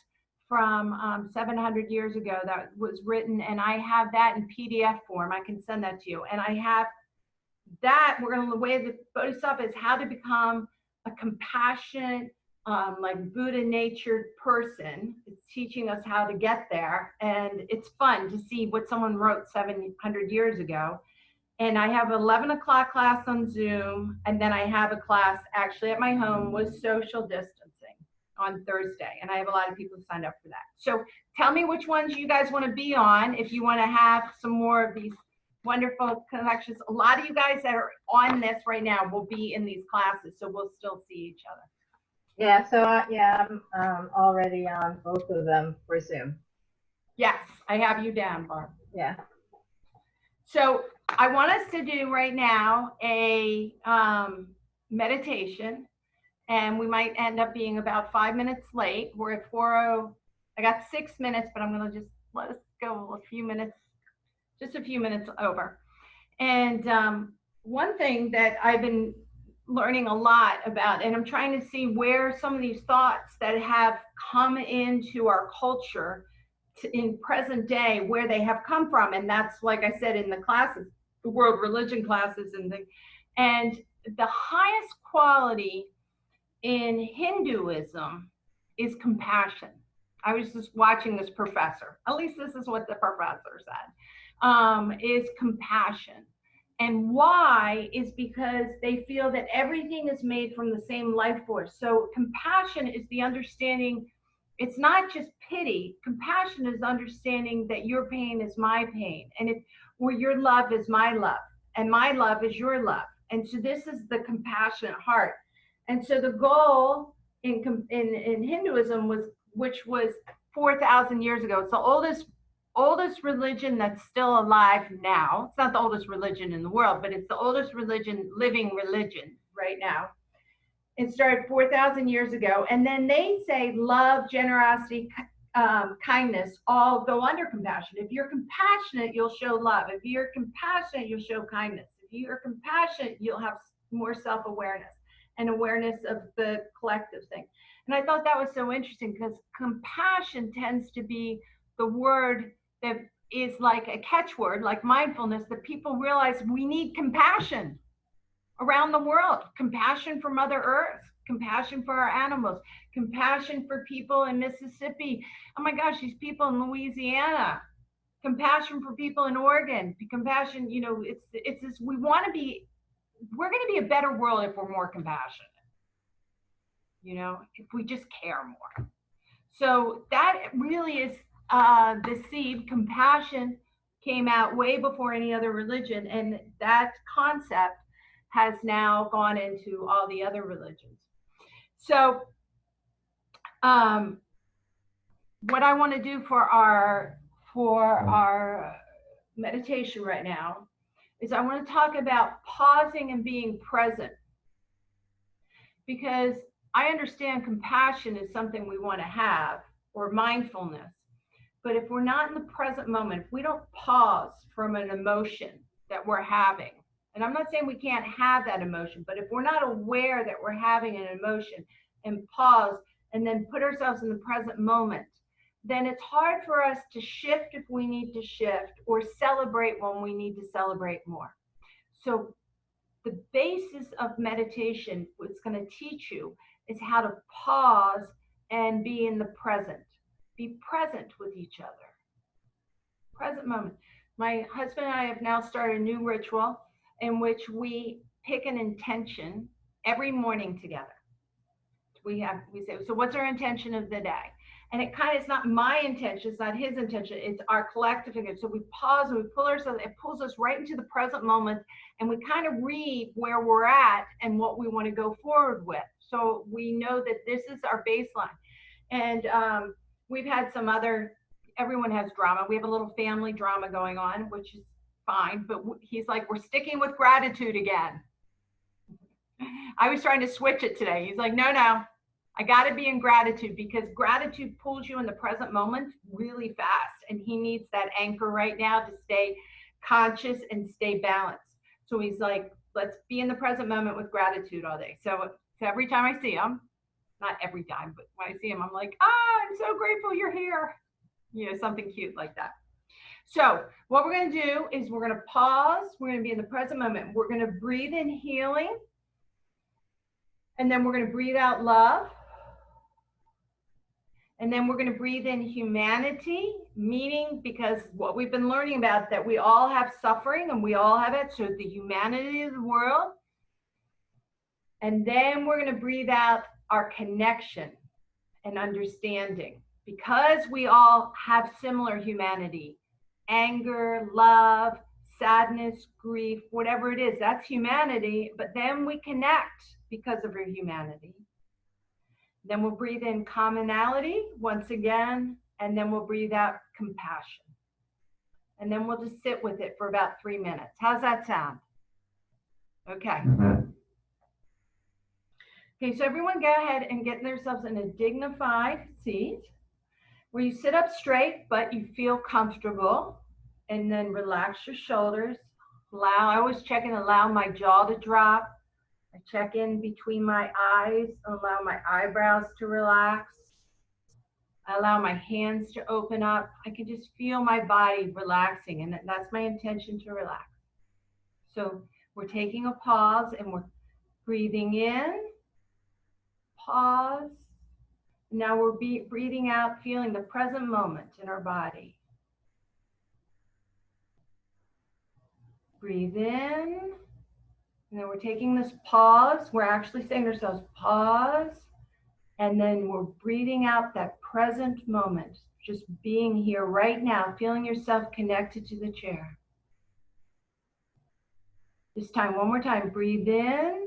from 700 years ago that was written, and I have that in PDF form. I can send that to you. And I have that, The Way of the Bodhisattva is how to become a compassionate, like Buddha natured person. It's teaching us how to get there. And it's fun to see what someone wrote 700 years ago. And I have 11 o'clock class on Zoom. And then I have a class actually at my home with social distancing on Thursday. And I have a lot of people who signed up for that. So tell me which ones you guys want to be on. If you want to have some more of these wonderful connections. A lot of you guys that are on this right now will be in these classes. So we'll still see each other. Yeah, so I'm already on both of them for Zoom. Yes, I have you down, Barb. Yeah. So I want us to do right now a meditation, and we might end up being about 5 minutes late. We're at 4:00. I got 6 minutes, but I'm going to just let us go a few minutes, just a few minutes over. And one thing that I've been learning a lot about, and I'm trying to see where some of these thoughts that have come into our culture in present day, where they have come from. And that's, like I said, in the classes, the world religion classes and things. And the highest quality in Hinduism is compassion. I was just watching this professor, at least this is what the professor said, is compassion. And why is because they feel that everything is made from the same life force. So compassion is the understanding, it's not just pity. Compassion is understanding that your pain is my pain, and or your love is my love, and my love is your love. And so this is the compassionate heart. And so the goal in Hinduism was, which was 4,000 years ago, it's the oldest religion that's still alive now. It's not the oldest religion in the world, but it's the oldest living religion right now. It started 4,000 years ago. And then they say love, generosity, kindness all go under compassion. If you're compassionate, you'll show love. If you're compassionate, you'll show kindness. If you're compassionate, you'll have more self-awareness and awareness of the collective thing. And I thought that was so interesting, because compassion tends to be the word that is like a catchword, like mindfulness, that people realize we need compassion around the world. Compassion for Mother Earth, compassion for our animals, compassion for people in Mississippi. Oh my gosh, these people in Louisiana. Compassion for people in Oregon. Compassion, it's this, we're going to be a better world if we're more compassionate. If we just care more. So that really is the seed. Compassion came out way before any other religion, and that concept has now gone into all the other religions. So what I want to do for our meditation right now is I want to talk about pausing and being present, because I understand compassion is something we want to have, or mindfulness. But if we're not in the present moment, if we don't pause from an emotion that we're having, and I'm not saying we can't have that emotion, but if we're not aware that we're having an emotion and pause and then put ourselves in the present moment, then it's hard for us to shift if we need to shift, or celebrate when we need to celebrate more. So the basis of meditation, what's going to teach you, is how to pause and be in the present. Be present with each other. Present moment. My husband and I have now started a new ritual in which we pick an intention every morning together. We say, so what's our intention of the day? And it kind of, it's not my intention, it's not his intention, it's our collective intention. So we pause and we pull ourselves, it pulls us right into the present moment, and we kind of read where we're at and what we want to go forward with. So we know that this is our baseline. And we've had some other, everyone has drama. We have a little family drama going on, which is fine, but he's like, we're sticking with gratitude again. I was trying to switch it today. He's like, no, I got to be in gratitude, because gratitude pulls you in the present moment really fast. And he needs that anchor right now to stay conscious and stay balanced. So he's like, let's be in the present moment with gratitude all day. So every time I see him, not every time, but when I see him, I'm like, I'm so grateful you're here. You know, something cute like that. So what we're going to do is we're going to pause. We're going to be in the present moment. We're going to breathe in healing. And then we're going to breathe out love. And then we're going to breathe in humanity, meaning, because what we've been learning about, that we all have suffering and we all have it. So the humanity of the world. And then we're going to breathe out our connection and understanding, because we all have similar humanity, anger, love, sadness, grief, whatever it is, that's humanity. But then we connect because of our humanity. Then we'll breathe in commonality once again, and then we'll breathe out compassion. And then we'll just sit with it for about 3 minutes. How's that sound? Okay. Okay, so everyone go ahead and get themselves in a dignified seat where you sit up straight, but you feel comfortable. And then relax your shoulders. I always check and allow my jaw to drop. I check in between my eyes, allow my eyebrows to relax. I allow my hands to open up. I can just feel my body relaxing, and that's my intention, to relax. So we're taking a pause and we're breathing in, pause. Now we're breathing out, feeling the present moment in our body. Breathe in. And then we're taking this pause. We're actually saying to ourselves, pause. And then we're breathing out that present moment, just being here right now, feeling yourself connected to the chair. This time, one more time, breathe in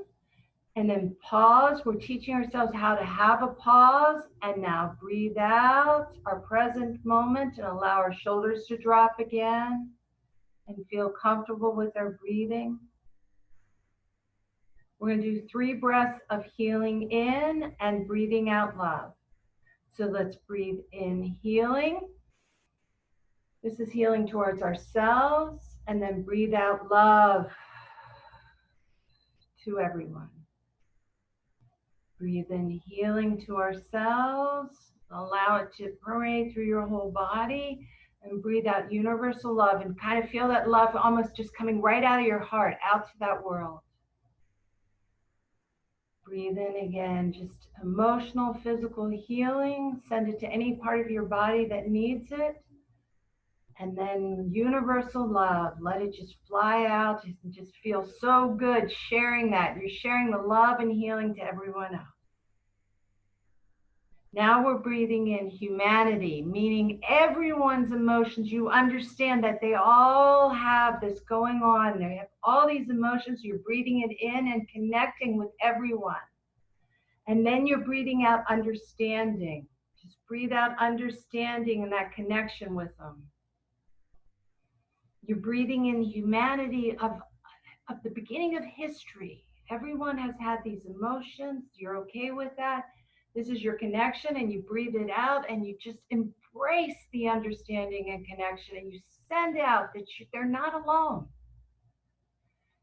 and then pause. We're teaching ourselves how to have a pause. And now breathe out our present moment and allow our shoulders to drop again and feel comfortable with our breathing. We're going to do 3 breaths of healing in and breathing out love. So let's breathe in healing. This is healing towards ourselves. And then breathe out love to everyone. Breathe in healing to ourselves. Allow it to permeate through your whole body. And breathe out universal love, and kind of feel that love almost just coming right out of your heart, out to that world. Breathe in again, just emotional, physical healing. Send it to any part of your body that needs it. And then universal love. Let it just fly out. Just feel so good sharing that. You're sharing the love and healing to everyone else. Now we're breathing in humanity, meaning everyone's emotions. You understand that they all have this going on. They have all these emotions. You're breathing it in and connecting with everyone. And then you're breathing out understanding. Just breathe out understanding and that connection with them. You're breathing in humanity of the beginning of history. Everyone has had these emotions. You're okay with that. This is your connection, and you breathe it out, and you just embrace the understanding and connection, and you send out that they're not alone.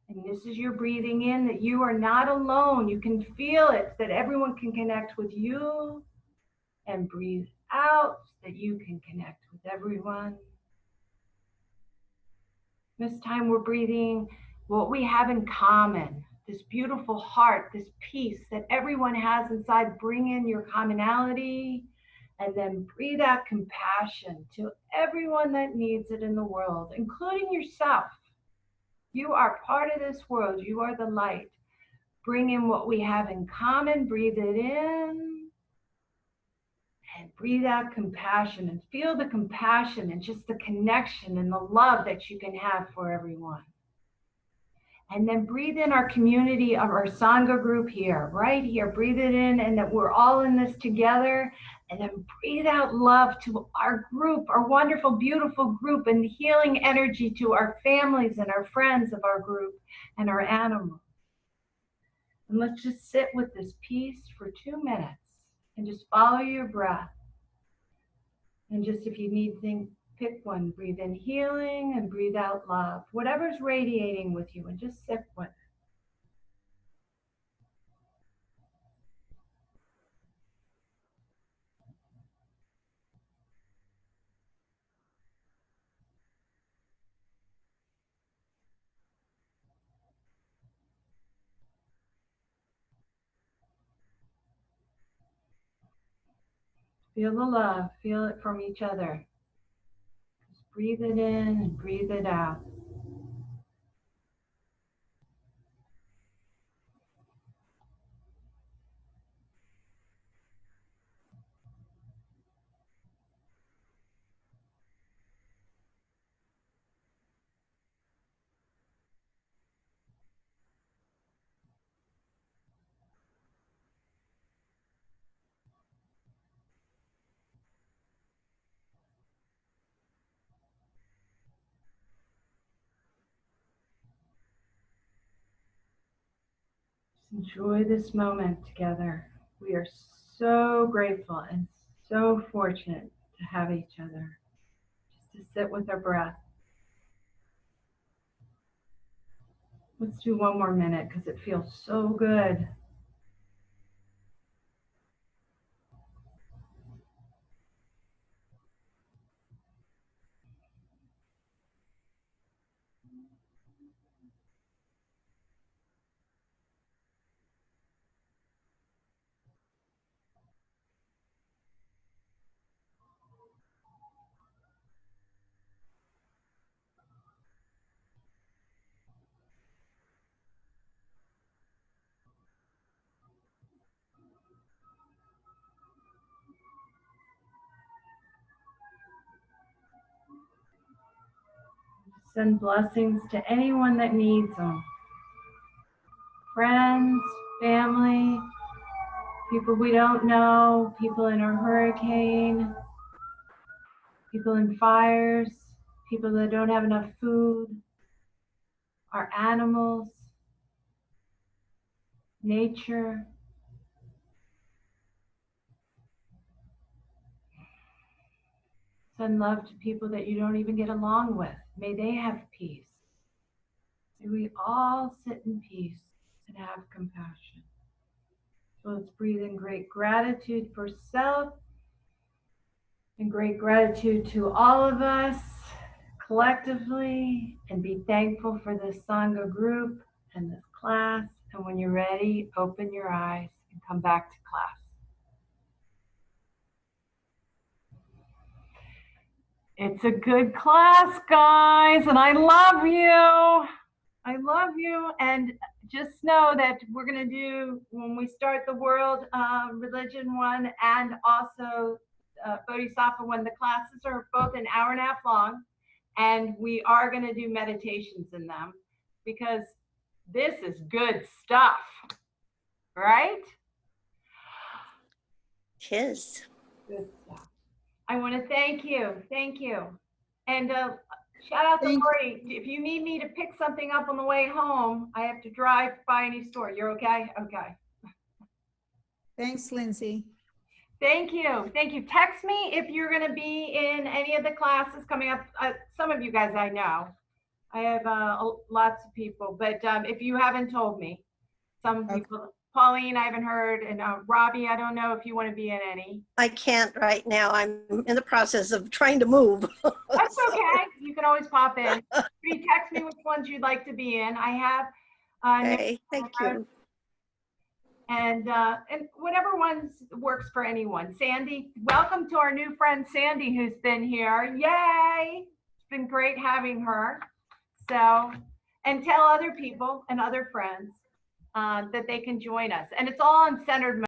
And this is your breathing in, that you are not alone. You can feel it, that everyone can connect with you, and breathe out that you can connect with everyone. This time we're breathing what we have in common. This beautiful heart, this peace that everyone has inside. Bring in your commonality, and then breathe out compassion to everyone that needs it in the world, including yourself. You are part of this world. You are the light. Bring in what we have in common. Breathe it in And breathe out compassion and feel the compassion and just the connection and the love that you can have for everyone. And then breathe in our community of our Sangha group here, right here. Breathe it in, and that we're all in this together. And then breathe out love to our group, our wonderful, beautiful group, and the healing energy to our families and our friends of our group and our animals. And let's just sit with this peace for 2 minutes and just follow your breath. And just if you need things, pick one. Breathe in healing and breathe out love. Whatever's radiating with you, and just sit with it. Feel the love. Feel it from each other. Just breathe it in and breathe it out. Just enjoy this moment together. We are so grateful and so fortunate to have each other. Just to sit with our breath. Let's do one more minute because it feels so good. Send blessings to anyone that needs them. Friends, family, people we don't know, people in a hurricane, people in fires, people that don't have enough food, our animals, nature. Send love to people that you don't even get along with. May they have peace. May we all sit in peace and have compassion. So let's breathe in great gratitude for self and great gratitude to all of us collectively, and be thankful for this Sangha group and this class. And when you're ready, open your eyes and come back to class. It's a good class, guys, and I love you. I love you. And just know that we're going to do, when we start the world religion one and also Bodhisattva one, the classes are both an hour and a half long. And we are going to do meditations in them because this is good stuff, right? Tis. Good stuff. I want to thank you. Thank you. And shout out to Lori. If you need me to pick something up on the way home, I have to drive by any store. You're okay? Okay. Thanks, Lindsay. Thank you. Thank you. Text me if you're going to be in any of the classes coming up. Some of you guys I know. I have lots of people, but if you haven't told me, some people, Pauline, I haven't heard, and Robbie, I don't know if you want to be in any. I can't right now. I'm in the process of trying to move. That's okay. You can always pop in. You text me which ones you'd like to be in. I have. Okay, thank you. And whatever ones works for anyone. Sandy, welcome to our new friend Sandy, who's been here. Yay! It's been great having her. So, and tell other people and other friends that they can join us. And it's all on centered